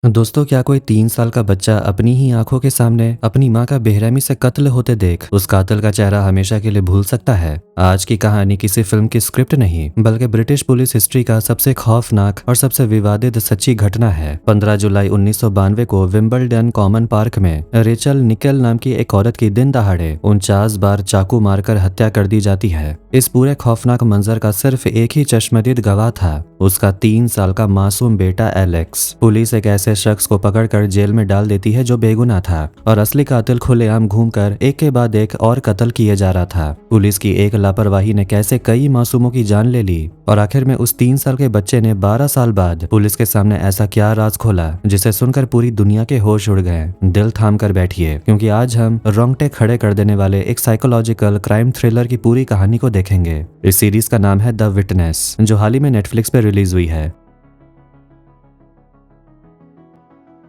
दोस्तों, क्या कोई 3 साल का बच्चा अपनी ही आंखों के सामने अपनी मां का बेरहमी से कत्ल होते देख उस कातिल का चेहरा हमेशा के लिए भूल सकता है? आज की कहानी किसी फिल्म की स्क्रिप्ट नहीं, बल्कि ब्रिटिश पुलिस हिस्ट्री का सबसे खौफनाक और सबसे विवादित सच्ची घटना है। 15 जुलाई 1992 को विंबलडन कॉमन पार्क में रेचल निकेल नाम की एक औरत की दिन दहाड़े 49 बार चाकू मारकर हत्या कर दी जाती है। इस पूरे खौफनाक मंजर का सिर्फ एक ही चश्मदीद गवाह था, उसका 3 साल का मासूम बेटा एलेक्स। पुलिस एक ऐसे शख्स को पकड़कर जेल में डाल देती है जो बेगुनाह था और असली कातिल खुलेआम घूमकर एक के बाद एक और कत्ल किए जा रहा था। पुलिस की एक लापरवाही ने कैसे कई मासूमों की जान ले ली और आखिर में उस 3 साल के बच्चे ने 12 साल बाद पुलिस के सामने ऐसा क्या राज खोला जिसे सुनकर पूरी दुनिया के होश उड़ गए। दिल थाम कर बैठिए, क्योंकि आज हम रोंगटे खड़े कर देने वाले एक साइकोलॉजिकल क्राइम थ्रिलर की पूरी कहानी को देखेंगे। इस सीरीज का नाम है द विटनेस, जो हाल ही में नेटफ्लिक्स पर रिलीज हुई है।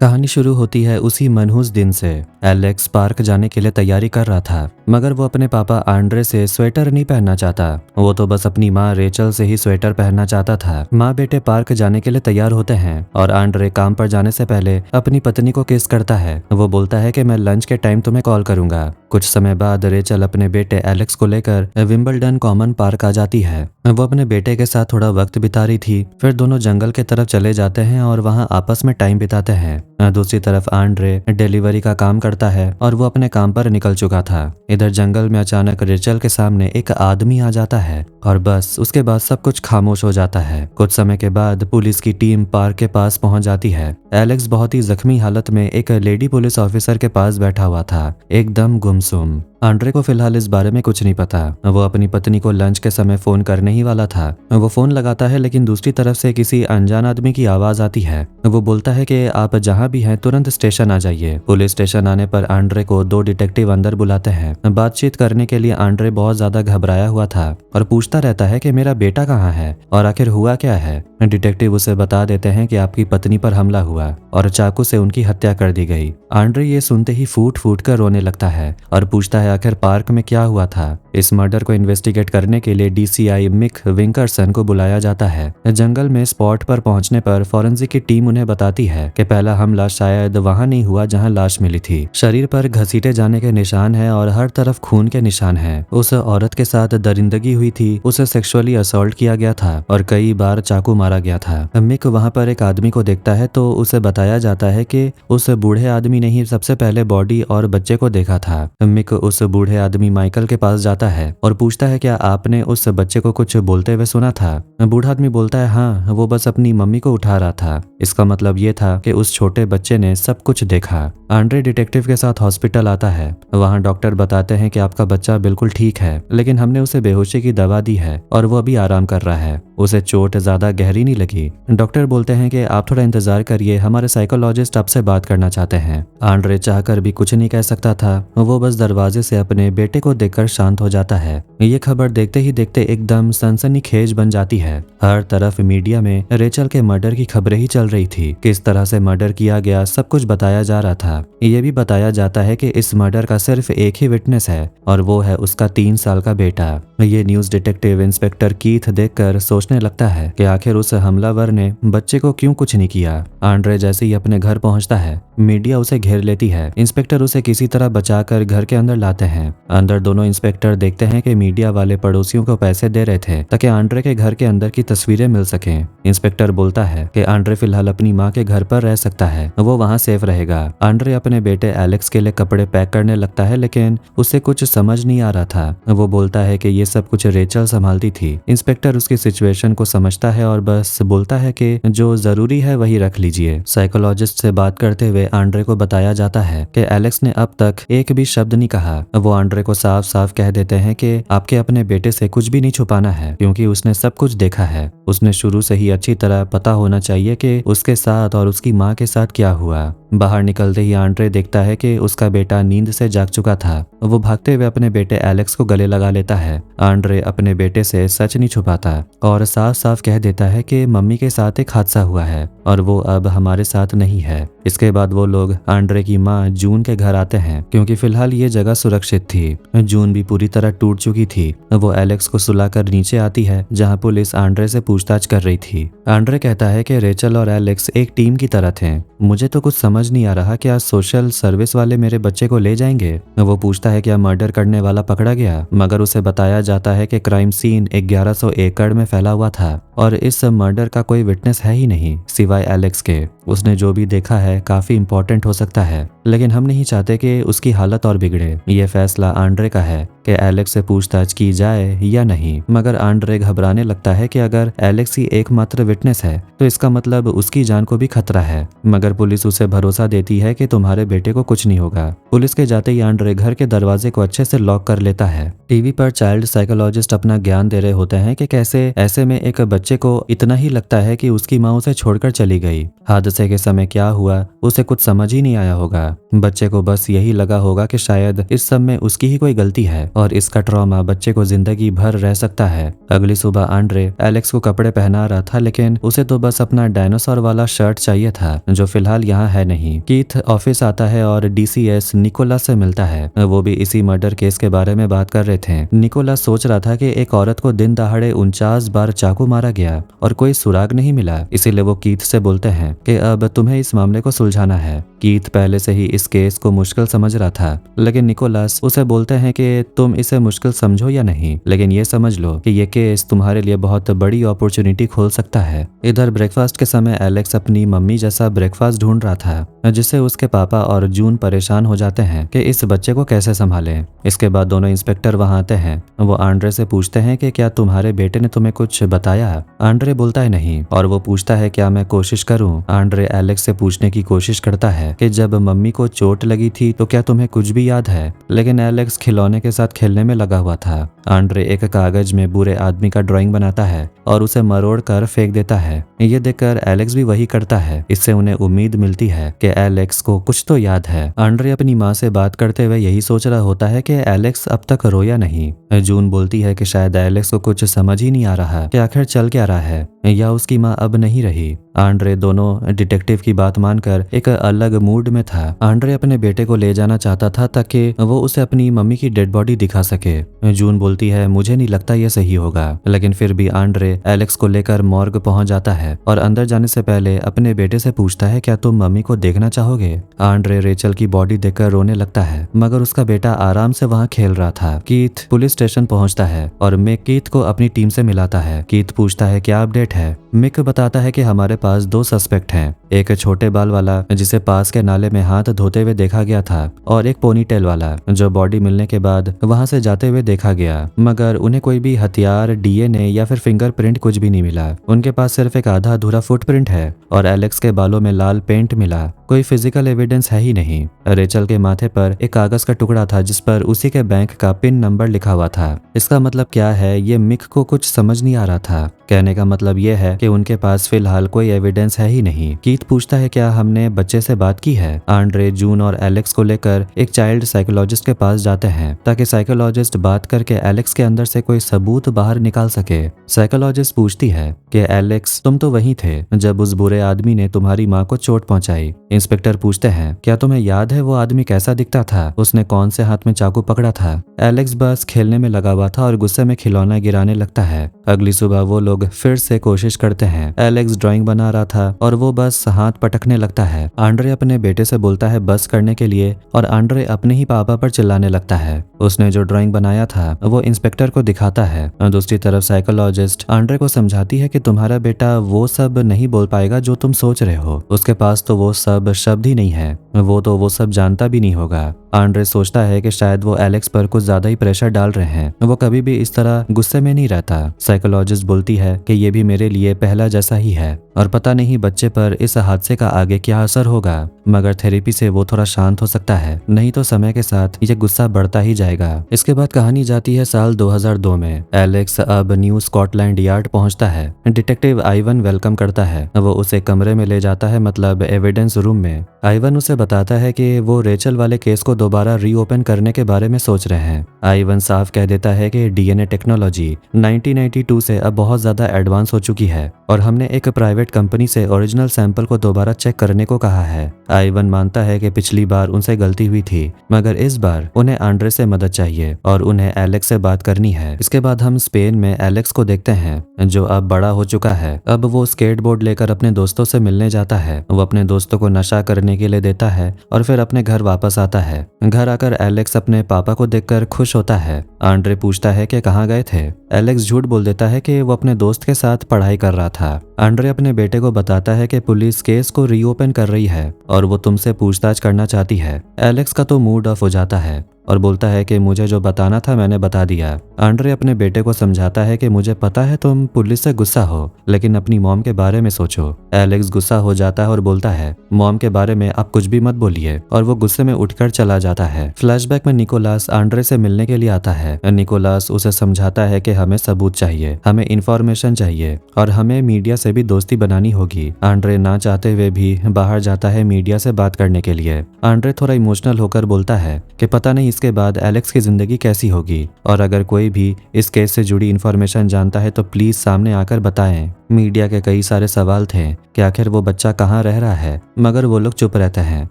कहानी शुरू होती है उसी मनहूस दिन से। एलेक्स पार्क जाने के लिए तैयारी कर रहा था, मगर वो अपने पापा आंड्रे से स्वेटर नहीं पहनना चाहता। वो तो बस अपनी माँ रेचल से ही स्वेटर पहनना चाहता था। माँ बेटे पार्क जाने के लिए तैयार होते हैं और आंड्रे काम पर जाने से पहले अपनी पत्नी को किस करता है। वो बोलता है कि मैं लंच के टाइम तुम्हें कॉल करूंगा। कुछ समय बाद रेचल अपने बेटे एलेक्स को लेकर विंबलडन कॉमन पार्क आ जाती है। वो अपने बेटे के साथ थोड़ा वक्त बिता रही थी। फिर दोनों जंगल की तरफ चले जाते हैं और वहाँ आपस में टाइम बिताते हैं। दूसरी तरफ आंड्रे डिलीवरी का काम करता है और वो अपने काम पर निकल चुका था। इधर जंगल में अचानक रेचल के सामने एक आदमी आ जाता है और बस उसके बाद सब कुछ खामोश हो जाता है। कुछ समय के बाद पुलिस की टीम पार्क के पास पहुंच जाती है। एलेक्स बहुत ही जख्मी हालत में एक लेडी पुलिस ऑफिसर के पास बैठा हुआ था, एकदम गुमसुम। आंड्रे को फिलहाल इस बारे में कुछ नहीं पता। वो अपनी पत्नी को लंच के समय फोन करने ही वाला था। वो फोन लगाता है, लेकिन दूसरी तरफ से किसी अनजान आदमी की आवाज आती है। वो बोलता है कि आप जहां भी हैं तुरंत स्टेशन आ जाइए। पुलिस स्टेशन आने पर आंड्रे को 2 डिटेक्टिव अंदर बुलाते हैं। बातचीत करने के लिए आंड्रे बहुत ज्यादा घबराया हुआ था और पूछता रहता है कि मेरा बेटा कहाँ है और आखिर हुआ क्या है। डिटेक्टिव उसे बता देते हैं कि आपकी पत्नी पर हमला हुआ और चाकू से उनकी हत्या कर दी गई। आंड्रे ये सुनते ही फूट फूट कर रोने लगता है और पूछता है आखिर पार्क में क्या हुआ था। इस मर्डर को इन्वेस्टिगेट करने के लिए डीसीआई मिक विंकरसन को बुलाया जाता है। जंगल में स्पॉट पर पहुंचने पर फॉरेंसिक की टीम उन्हें बताती है कि पहला हमला शायद वहां नहीं हुआ जहां लाश मिली थी। शरीर पर घसीटे जाने के निशान है और हर तरफ खून के निशान है। उस औरत के साथ दरिंदगी हुई थी, उसे सेक्सुअली असॉल्ट किया गया था और कई बार चाकू मारा गया था। मिक वहां पर एक आदमी को देखता है तो उसे बताया जाता है कि उस बूढ़े आदमी ने ही सबसे पहले बॉडी और बच्चे को देखा था। मिक उस बूढ़े आदमी माइकल के पास जाता है और पूछता है क्या आपने उस बच्चे को कुछ बोलते हुए सुना था। बूढ़ा आदमी बोलता है हाँ, वो बस अपनी मम्मी को उठा रहा था। इसका मतलब ये था कि उस छोटे बच्चे ने सब कुछ देखा। आंड्रे डिटेक्टिव के साथ हॉस्पिटल आता है। वहाँ डॉक्टर बताते हैं कि आपका बच्चा बिल्कुल ठीक है, लेकिन हमने उसे बेहोशी की दवा दी है और वो अभी आराम कर रहा है। उसे चोट ज्यादा गहरी नहीं लगी। डॉक्टर बोलते हैं कि आप थोड़ा इंतजार करिए, हमारे साइकोलॉजिस्ट आपसे बात करना चाहते हैं। आंड्रे चाहकर भी कुछ नहीं कह सकता था। वो बस दरवाजे से अपने बेटे को देखकर शांत हो जाता है। ये खबर देखते ही देखते एकदम सनसनीखेज बन जाती है। हर तरफ मीडिया में रेचल के मर्डर की खबरें ही चल रही थी। किस तरह से मर्डर किया गया सब कुछ बताया जा रहा था। ये भी बताया जाता है कि इस मर्डर का सिर्फ एक ही विटनेस है और वो है उसका 3 साल का बेटा। ये न्यूज डिटेक्टिव इंस्पेक्टर कीथ देखकर सोचने लगता है कि आखिर उस हमलावर ने बच्चे को क्यों कुछ नहीं किया। आंड्रे जैसे ही अपने घर पहुंचता है, मीडिया उसे घेर लेती है। इंस्पेक्टर उसे किसी तरह बचाकर घर के अंदर लाते हैं। अंदर दोनों इंस्पेक्टर देखते हैं कि मीडिया वाले पड़ोसियों को पैसे दे रहे थे ताकि आंड्रे के घर के अंदर की तस्वीरें मिल सकें। इंस्पेक्टर बोलता है कि आंड्रे फिलहाल अपनी माँ के घर पर रह सकता है, वो वहाँ सेफ रहेगा। आंड्रे अपने बेटे एलेक्स के लिए कपड़े पैक करने लगता है, लेकिन उसे कुछ समझ नहीं आ रहा था। वो बोलता है कि ये सब कुछ रेचल संभालती थी। इंस्पेक्टर उसकी सिचुएशन को समझता है और बस बोलता है कि जो जरूरी है वही रख लीजिए। साइकोलॉजिस्ट से बात करते हुए आंड्रे को बताया जाता है कि एलेक्स ने अब तक एक भी शब्द नहीं कहा। वो आंड्रे को साफ साफ कह देते हैं कि आपके अपने बेटे से कुछ भी नहीं छुपाना है, क्योंकि उसने सब कुछ देखा है। उसने शुरू से ही अच्छी तरह पता होना चाहिए कि उसके साथ और उसकी माँ के साथ क्या हुआ। बाहर निकलते ही आंड्रे देखता है कि उसका बेटा नींद से जाग चुका था। वो भागते हुए अपने बेटे एलेक्स को गले लगा लेता है। आंड्रे अपने बेटे से सच नहीं छुपाता और साफ साफ कह देता है कि मम्मी के साथ एक हादसा हुआ है और वो अब हमारे साथ नहीं है। इसके बाद वो लोग आंड्रे की माँ जून के घर आते हैं क्योंकि फिलहाल ये जगह सुरक्षित थी। जून भी पूरी तरह टूट चुकी थी। वो एलेक्स को सुलाकर नीचे आती है जहाँ पुलिस आंड्रे से पूछताछ कर रही थी। आंड्रे कहता है कि रेचल और एलेक्स एक टीम की तरह थे। मुझे तो कुछ समझ नहीं आ रहा कि आज सोशल सर्विस वाले मेरे बच्चे को ले जाएंगे। वो पूछता है क्या मर्डर करने वाला पकड़ा गया, मगर उसे बताया जाता है कि क्राइम सीन 1100 एकड़ में फैला हुआ था और इस मर्डर का कोई विटनेस है ही नहीं सिवाय एलेक्स के। उसने जो भी देखा है काफी इंपॉर्टेंट हो सकता है, लेकिन हम नहीं चाहते कि उसकी हालत और बिगड़े। ये फैसला आंड्रे का है कि एलेक्स से पूछताछ की जाए या नहीं, मगर आंड्रे घबराने लगता है कि अगर एलेक्स ही एकमात्र विटनेस है तो इसका मतलब उसकी जान को भी खतरा है। मगर पुलिस उसे भरोसा देती है कि तुम्हारे बेटे को कुछ नहीं होगा। पुलिस के जाते ही आंड्रे घर के दरवाजे को अच्छे से लॉक कर लेता है। टीवी पर चाइल्ड साइकोलॉजिस्ट अपना ज्ञान दे रहे होते हैं कि कैसे ऐसे में एक बच्चे को इतना ही लगता है कि उसकी माँ उसे छोड़कर चली गई। हादसे के समय क्या हुआ उसे कुछ समझ ही नहीं आया होगा। बच्चे को बस यही लगा होगा कि शायद इस सब में उसकी ही कोई गलती है और इसका ट्रॉमा बच्चे को जिंदगी भर रह सकता है। अगली सुबह आंड्रे एलेक्स को कपड़े पहना रहा था, लेकिन उसे तो बस अपना डायनासोर वाला शर्ट चाहिए था जो फिलहाल यहाँ है नहीं। कीथ ऑफिस आता है और डीसीएस निकोलस से मिलता है। वो भी इसी मर्डर केस के बारे में बात कर रहे थे। निकोलस सोच रहा था कि एक औरत को दिन दहाड़े 49 बार चाकू मारा गया और कोई सुराग नहीं मिला, इसीलिए वो कीथ से बोलते हैं कि अब तुम्हें इस मामले को सुलझाना है। कीथ पहले से ही इस केस को मुश्किल समझ रहा था, लेकिन निकोलस उसे बोलते हैं कि तुम इसे मुश्किल समझो या नहीं, लेकिन ये समझ लो कि ये केस तुम्हारे लिए बहुत बड़ी अपॉर्चुनिटी खोल सकता है। इधर ब्रेकफास्ट के समय एलेक्स अपनी मम्मी जैसा ब्रेकफास्ट ढूंढ रहा था, जिससे उसके पापा और जून परेशान हो जाते हैं कि इस बच्चे को कैसे संभालें। इसके बाद दोनों इंस्पेक्टर वहां आते हैं। वो आंड्रे से पूछते हैं कि क्या तुम्हारे बेटे ने तुम्हें कुछ बताया। आंड्रे बोलता है नहीं और वो पूछता है क्या मैं कोशिश करूं। आंड्रे एलेक्स से पूछने की कोशिश करता है कि जब मम्मी को चोट लगी थी तो क्या तुम्हें कुछ भी याद है, लेकिन एलेक्स खिलौने के साथ खेलने में लगा हुआ था। आंड्रे एक कागज में बुरे आदमी का ड्राइंग बनाता है और उसे मरोड़ कर फेंक देता है। ये देखकर एलेक्स भी वही करता है। इससे उन्हें उम्मीद मिलती है कि एलेक्स को कुछ तो याद है। आंड्रे अपनी माँ से बात करते हुए यही सोच रहा होता है कि एलेक्स अब तक रोया नहीं। जून बोलती है कि शायद एलेक्स को कुछ समझ ही नहीं आ रहा कि आखिर चल क्या रहा है, या उसकी माँ अब नहीं रही। आंड्रे दोनों डिटेक्टिव की बात मानकर एक अलग मूड में था। आंड्रे अपने बेटे को ले जाना चाहता था ताकि वो उसे अपनी मम्मी की डेड बॉडी दिखा सके। जून बोलती है मुझे नहीं लगता ये सही होगा, लेकिन फिर भी आंड्रे एलेक्स को लेकर मॉर्ग पहुंच जाता है और अंदर जाने से पहले अपने बेटे से पूछता है क्या तुम मम्मी को देखना चाहोगे। आंड्रे रेचल की बॉडी देखकर रोने लगता है, मगर उसका बेटा आराम से वहाँ खेल रहा था। कीथ पुलिस स्टेशन पहुंचता है और मिक कीथ को अपनी टीम से मिलाता है। कीथ पूछता है क्या अपडेट है। मिक बताता है कि हमारे पास 2 सस्पेक्ट हैं, एक छोटे बाल वाला जिसे पास के नाले में हाथ धोते हुए देखा गया था और एक पोनीटेल वाला जो बॉडी मिलने के बाद वहां से जाते हुए देखा गया, मगर उन्हें कोई भी हथियार, डीएनए या फिर फिंगरप्रिंट कुछ भी नहीं मिला। उनके पास सिर्फ एक आधा अधूरा फुटप्रिंट है और एलेक्स के बालों में लाल पेंट मिला। कोई फिजिकल एविडेंस है ही नहीं। रेचल के माथे पर एक कागज का टुकड़ा था जिस पर उसी के बैंक का पिन नंबर लिखा हुआ था। इसका मतलब क्या है ये मिक को कुछ समझ नहीं आ रहा था। कहने का मतलब यह है कि उनके पास फिलहाल कोई एविडेंस है ही नहीं। कीथ पूछता है क्या हमने बच्चे से बात की है। आंड्रे जून और एलेक्स को लेकर एक चाइल्ड साइकोलॉजिस्ट के पास जाते हैं ताकि साइकोलॉजिस्ट बात करके एलेक्स के अंदर से कोई सबूत बाहर निकाल सके। साइकोलॉजिस्ट पूछती है कि एलेक्स तुम तो वहीं थे जब उस बुरे आदमी ने तुम्हारी माँ को चोट पहुंचाई। इंस्पेक्टर पूछते हैं क्या तुम्हें याद है वो आदमी कैसा दिखता था, उसने कौन से हाथ में चाकू पकड़ा था। एलेक्स बस खेलने में लगा हुआ था और गुस्से में खिलौना गिराने लगता है। अगली सुबह वो लोग फिर से कोशिश करते हैं। एलेक्स ड्राइंग बना रहा था और वो बस हाथ पटकने लगता है। आंड्रे अपने बेटे से बोलता है बस करने के लिए और आंड्रे अपने ही पापा पर चिल्लाने लगता है। उसने जो ड्राइंग बनाया था वो इंस्पेक्टर को दिखाता है। दूसरी तरफ साइकोलॉजिस्ट आंड्रे को समझाती है कि तुम्हारा बेटा वो सब नहीं बोल पाएगा जो तुम सोच रहे हो। उसके पास तो वो सब शब्द ही नहीं है, वो सब जानता भी नहीं होगा। आंड्रे सोचता है कि शायद वो एलेक्स पर कुछ ज्यादा ही प्रेशर डाल रहे हैं। वो कभी भी इस तरह गुस्से में नहीं रहता। साइकोलॉजिस्ट बोलती है कि ये भी मेरे लिए पहला जैसा ही है और पता नहीं बच्चे पर इस हादसे का आगे क्या असर होगा, मगर थेरेपी से वो थोड़ा शांत हो सकता है, नहीं तो समय के साथ ये गुस्सा बढ़ता ही जाएगा। इसके बाद कहानी जाती है साल 2002 में। एलेक्स अब न्यू स्कॉटलैंड यार्ड पहुंचता है। डिटेक्टिव आइवन वेलकम करता है। वो उसे कमरे में ले जाता है, मतलब एविडेंस रूम में। आइवन उसे बताता है कि वो रेचल वाले केस को दोबारा रीओपन करने के बारे में सोच रहे हैं। आइवन साफ कह देता है कि डीएनए टेक्नोलॉजी 1992 से अब बहुत ज्यादा एडवांस हो चुकी है और हमने एक प्राइवेट कंपनी से ओरिजिनल सैंपल को दोबारा चेक करने को कहा है। आइवन मानता है कि पिछली बार उनसे गलती हुई थी, मगर इस बार उन्हें आंड्रे से मदद चाहिए और उन्हें एलेक्स से बात करनी है। इसके बाद हम स्पेन में एलेक्स को देखते हैं जो अब बड़ा हो चुका है। अब वो स्केटबोर्ड लेकर अपने दोस्तों से मिलने जाता है। वो अपने दोस्तों को नशा करने के लिए देता है और फिर अपने घर वापस आता है। घर आकर एलेक्स अपने पापा को देखकर खुश होता है। आंड्रे पूछता है कि कहाँ गए थे। एलेक्स झूठ बोल देता है कि वो अपने दोस्त के साथ पढ़ाई कर रहा था। आंड्रे अपने बेटे को बताता है कि पुलिस केस को रीओपन कर रही है और वो तुमसे पूछताछ करना चाहती है। एलेक्स का तो मूड ऑफ हो जाता है और बोलता है कि मुझे जो बताना था मैंने बता दिया। आंड्रे अपने बेटे को समझाता है कि मुझे पता है तुम पुलिस से गुस्सा हो, लेकिन अपनी मॉम के बारे में सोचो। एलेक्स गुस्सा हो जाता है और बोलता है मॉम के बारे में आप कुछ भी मत बोलिए, और वो गुस्से में उठकर चला जाता है। फ्लैशबैक में निकोलास आंड्रे से मिलने के लिए आता है। निकोलास उसे समझाता है कि हमें सबूत चाहिए, हमें इंफॉर्मेशन चाहिए और हमें मीडिया से भी दोस्ती बनानी होगी। आंड्रे ना चाहते हुए भी बाहर जाता है मीडिया से बात करने के लिए। आंड्रे थोड़ा इमोशनल होकर बोलता है कि पता नहीं इसके बाद एलेक्स की जिंदगी कैसी होगी, और अगर कोई भी इस केस से जुड़ी इन्फॉर्मेशन जानता है तो प्लीज सामने आकर बताएं। मीडिया के कई सारे सवाल थे कि आखिर वो बच्चा कहाँ रह रहा है, मगर वो लोग चुप रहते हैं।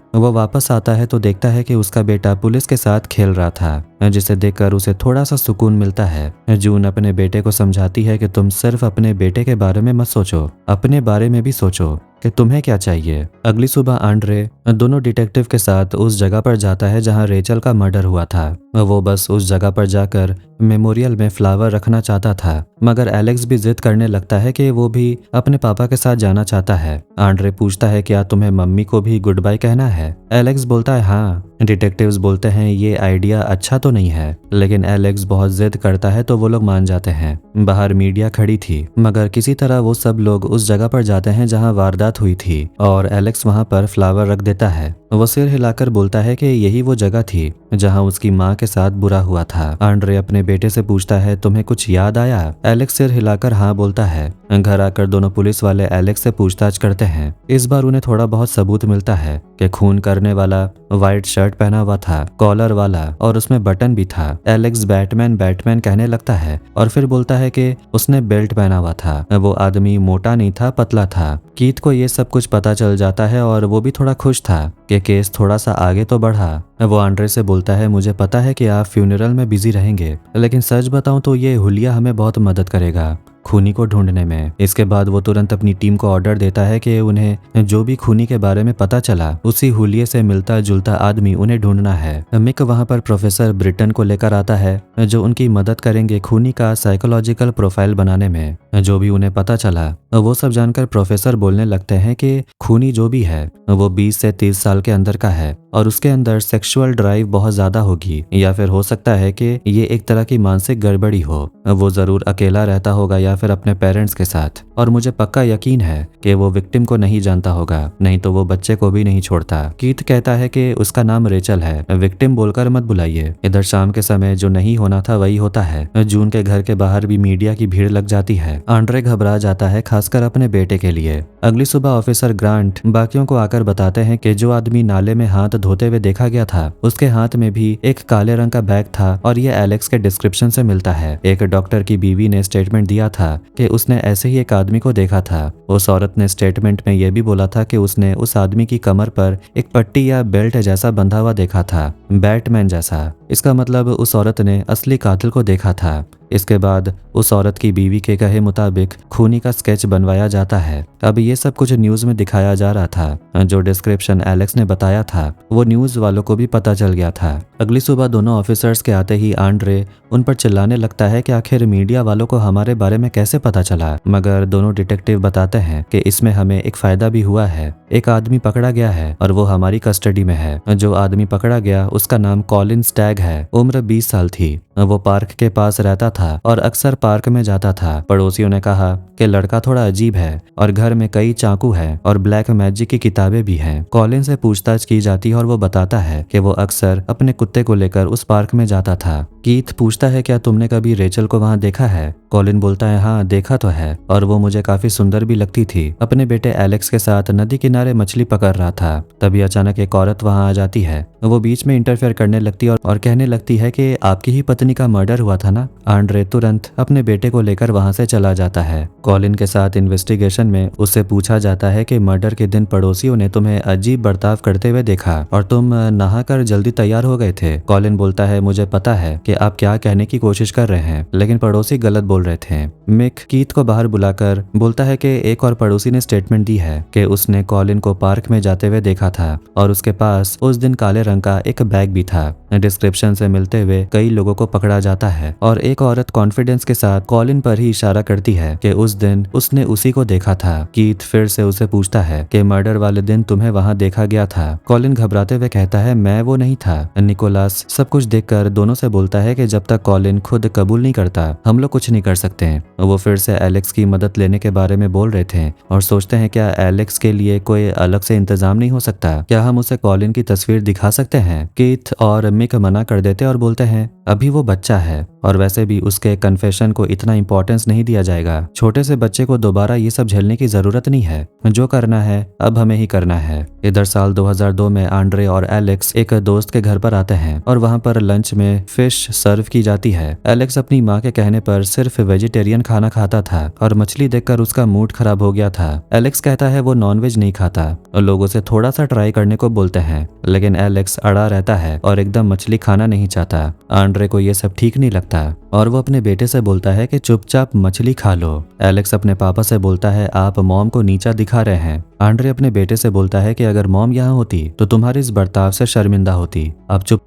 वो वापस आता है तो देखता है कि उसका बेटा पुलिस के साथ खेल रहा था, जिसे देखकर उसे थोड़ा सा सुकून मिलता है। जून अपने बेटे को समझाती है कि तुम सिर्फ अपने बेटे के बारे में मत सोचो, अपने बारे में भी सोचो कि तुम्हें क्या चाहिए। अगली सुबह आंड्रे दोनों डिटेक्टिव के साथ उस जगह पर जाता है जहां रेचल का मर्डर हुआ था। वो बस उस जगह पर जाकर मेमोरियल में फ्लावर रखना चाहता था, मगर एलेक्स भी जिद करने लगता है कि वो भी अपने पापा के साथ जाना चाहता है। आंड्रे पूछता है क्या तुम्हें मम्मी को भी गुड बाय कहना है। एलेक्स बोलता है हाँ। डिटेक्टिव्स बोलते हैं ये आइडिया अच्छा तो नहीं है, लेकिन एलेक्स बहुत जिद करता है तो वो लोग मान जाते हैं। बाहर मीडिया खड़ी थी, मगर किसी तरह वो सब लोग उस जगह पर जाते हैं जहां वारदात हुई थी और एलेक्स वहां पर फ्लावर रख देता है। वो सिर हिलाकर बोलता है कि यही वो जगह थी जहां उसकी माँ के साथ बुरा हुआ था। आंड्रे अपने बेटे से पूछता है तुम्हें कुछ याद आया। एलेक्स सिर हिलाकर हाँ बोलता है। घर आकर दोनों पुलिस वाले एलेक्स से पूछताछ करते हैं। इस बार उन्हें थोड़ा बहुत सबूत मिलता है कि खून करने वाला व्हाइट शर्ट पहना हुआ था, कॉलर वाला, और उसमें बटन भी था। एलेक्स बैटमैन बैटमैन कहने लगता है और फिर बोलता है कि उसने बेल्ट पहना हुआ था। वो आदमी मोटा नहीं था, पतला था। कीथ को ये सब कुछ पता चल जाता है और वो भी थोड़ा खुश था कि केस थोड़ा सा आगे तो बढ़ा। वो आंड्रे से बोलता है मुझे पता है कि आप फ्यूनरल में बिजी रहेंगे, लेकिन सच बताऊं तो ये हुलिया हमें बहुत मदद करेगा खूनी को ढूंढने में। इसके बाद वो तुरंत अपनी टीम को ऑर्डर देता है कि उन्हें जो भी खूनी के बारे में पता चला उसी हुलिये से मिलता जुलता आदमी उन्हें ढूंढना है। मिक वहां पर प्रोफेसर ब्रिटन को लेकर आता है जो उनकी मदद करेंगे खूनी का साइकोलॉजिकल प्रोफाइल बनाने में। जो भी उन्हें पता चला वो सब जानकर प्रोफेसर बोलने लगते हैं कि खूनी जो भी है वो 20 से 30 साल के अंदर का है और उसके अंदर सेक्सुअल ड्राइव बहुत ज्यादा होगी, या फिर हो सकता है कि ये एक तरह की मानसिक गड़बड़ी हो। वो जरूर अकेला रहता होगा या फिर अपने पेरेंट्स के साथ, और मुझे पक्का यकीन है कि वो विक्टिम को नहीं जानता होगा, नहीं तो वो बच्चे को भी नहीं छोड़ता। कीथ कहता है कि उसका नाम रेचल है, विक्टिम बोलकर मत बुलाइए। इधर शाम के समय जो नहीं होना था वही होता है। जून के घर के बाहर भी मीडिया की भीड़ लग जाती है। आंड्रे घबरा जाता है, खासकर अपने बेटे के लिए। अगली सुबह ऑफिसर ग्रांट बाकियों को आकर बताते हैं कि जो आदमी नाले में हाथ धोते हुए देखा गया था उसके हाथ में भी एक काले रंग का बैग था और ये एलेक्स के डिस्क्रिप्शन से मिलता है। एक डॉक्टर की बीवी ने स्टेटमेंट दिया था कि उसने ऐसे ही एक आदमी को देखा था। उस औरत ने स्टेटमेंट में यह भी बोला था कि उसने उस आदमी की कमर पर एक पट्टी या बेल्ट जैसा बंधा हुआ देखा था, बैटमैन जैसा। इसका मतलब उस औरत ने असली कातिल को देखा था। इसके बाद उस औरत की बीवी के कहे मुताबिक खूनी का स्केच बनवाया जाता है। अब ये सब कुछ न्यूज में दिखाया जा रहा था। जो डिस्क्रिप्शन एलेक्स ने बताया था वो न्यूज वालों को भी पता चल गया था। अगली सुबह दोनों ऑफिसर्स के आते ही आंड्रे उन पर चिल्लाने लगता है कि आखिर मीडिया वालों को हमारे बारे में कैसे पता चला, मगर दोनों डिटेक्टिव बताते हैं कि इसमें हमें एक फायदा भी हुआ है। एक आदमी पकड़ा गया है और वो हमारी कस्टडी में है। जो आदमी पकड़ा गया उसका नाम कॉलिन स्टैग है, उम्र 20 साल थी। वो पार्क के पास रहता था और अक्सर पार्क में जाता था। पड़ोसियों ने कहा कि लड़का थोड़ा अजीब है और घर में कई चाकू है और ब्लैक मैजिक की किताबें भी हैं। कॉलिन से पूछताछ की जाती है और वो बताता है कि वो अक्सर अपने कुत्ते को लेकर उस पार्क में जाता था। कीथ पूछता है क्या तुमने कभी रेचल को वहां देखा है? कॉलिन बोलता है हाँ देखा तो है और वो मुझे काफी सुंदर भी लगती थी। अपने बेटे एलेक्स के साथ नदी किनारे मछली पकड़ रहा था। तभी अचानक एक औरत वहां आ जाती है। वो बीच में इंटरफेयर करने लगती है और कहने लगती है कि आपकी ही पत्नी का मर्डर हुआ था ना। आंड्रे तुरंत अपने बेटे को लेकर वहां से चला जाता है। कॉलिन के साथ इन्वेस्टिगेशन में उससे पूछा जाता है कि मर्डर के दिन पड़ोसियों ने तुम्हें अजीब बर्ताव करते हुए देखा और तुम नहाकर जल्दी तैयार हो गए थे। कॉलिन बोलता है मुझे पता है कि आप क्या कहने की कोशिश कर रहे हैं, लेकिन पड़ोसी गलत बोल रहे थे। मिक कीथ को बाहर बुलाकर बोलता है कि एक और पड़ोसी ने स्टेटमेंट दी है कि उसने कॉलिन को पार्क में जाते हुए देखा था और उसके पास उस दिन काले रंग का एक बैग भी था। डिस्क्रिप्शन से मिलते हुए कई लोगों को पकड़ा जाता है और एक औरत कॉन्फिडेंस के साथ कॉलिन पर ही इशारा करती है कि उस दिन उसने उसी को देखा था। कीथ फिर से उसे पूछता है कि मर्डर वाले दिन तुम्हें वहां देखा गया था। कॉलिन घबराते हुए कहता है मैं वो नहीं था। निकोलस सब कुछ देखकर दोनों से बोलता है कि जब तक कॉलिन खुद कबूल नहीं करता हम लोग कुछ नहीं कर सकते। वो फिर से एलेक्स की मदद लेने के बारे में बोल रहे थे और सोचते हैं क्या एलेक्स के लिए कोई अलग से इंतजाम नहीं हो सकता, क्या हम उसे कॉलिन की तस्वीर दिखा सकते हैं। कीथ और मिक मना कर देते और बोलते हैं अभी वो बच्चा है और वैसे भी उसके कन्फेशन को इतना इंपॉर्टेंस नहीं दिया जाएगा। छोटे से बच्चे को दोबारा ये सब झेलने की जरूरत नहीं है, जो करना है अब हमें ही करना है। इधर साल 2002 में आंड्रे और एलेक्स एक दोस्त के घर पर आते हैं और वहां पर लंच में फिश सर्व की जाती है। एलेक्स अपनी माँ के कहने पर सिर्फ वेजिटेरियन खाना खाता था और मछली देखकर उसका मूड खराब हो गया था। एलेक्स कहता है वो नॉनवेज नहीं खाता और लोगों से थोड़ा सा ट्राई करने को बोलते हैं, लेकिन एलेक्स अड़ा रहता है और एकदम मछली खाना नहीं चाहता। आंड्रे को ये सब ठीक नहीं लगता और वो अपने बेटे से बोलता है कि चुपचाप मछली खा लो। एलेक्स अपने पापा से बोलता है आप मॉम को नीचा दिखा रहे हैं। आंड्रे अपने बेटे से बोलता है कि अगर मॉम यहाँ होती तो तुम्हारे इस बर्ताव से शर्मिंदा होती। अब चुप।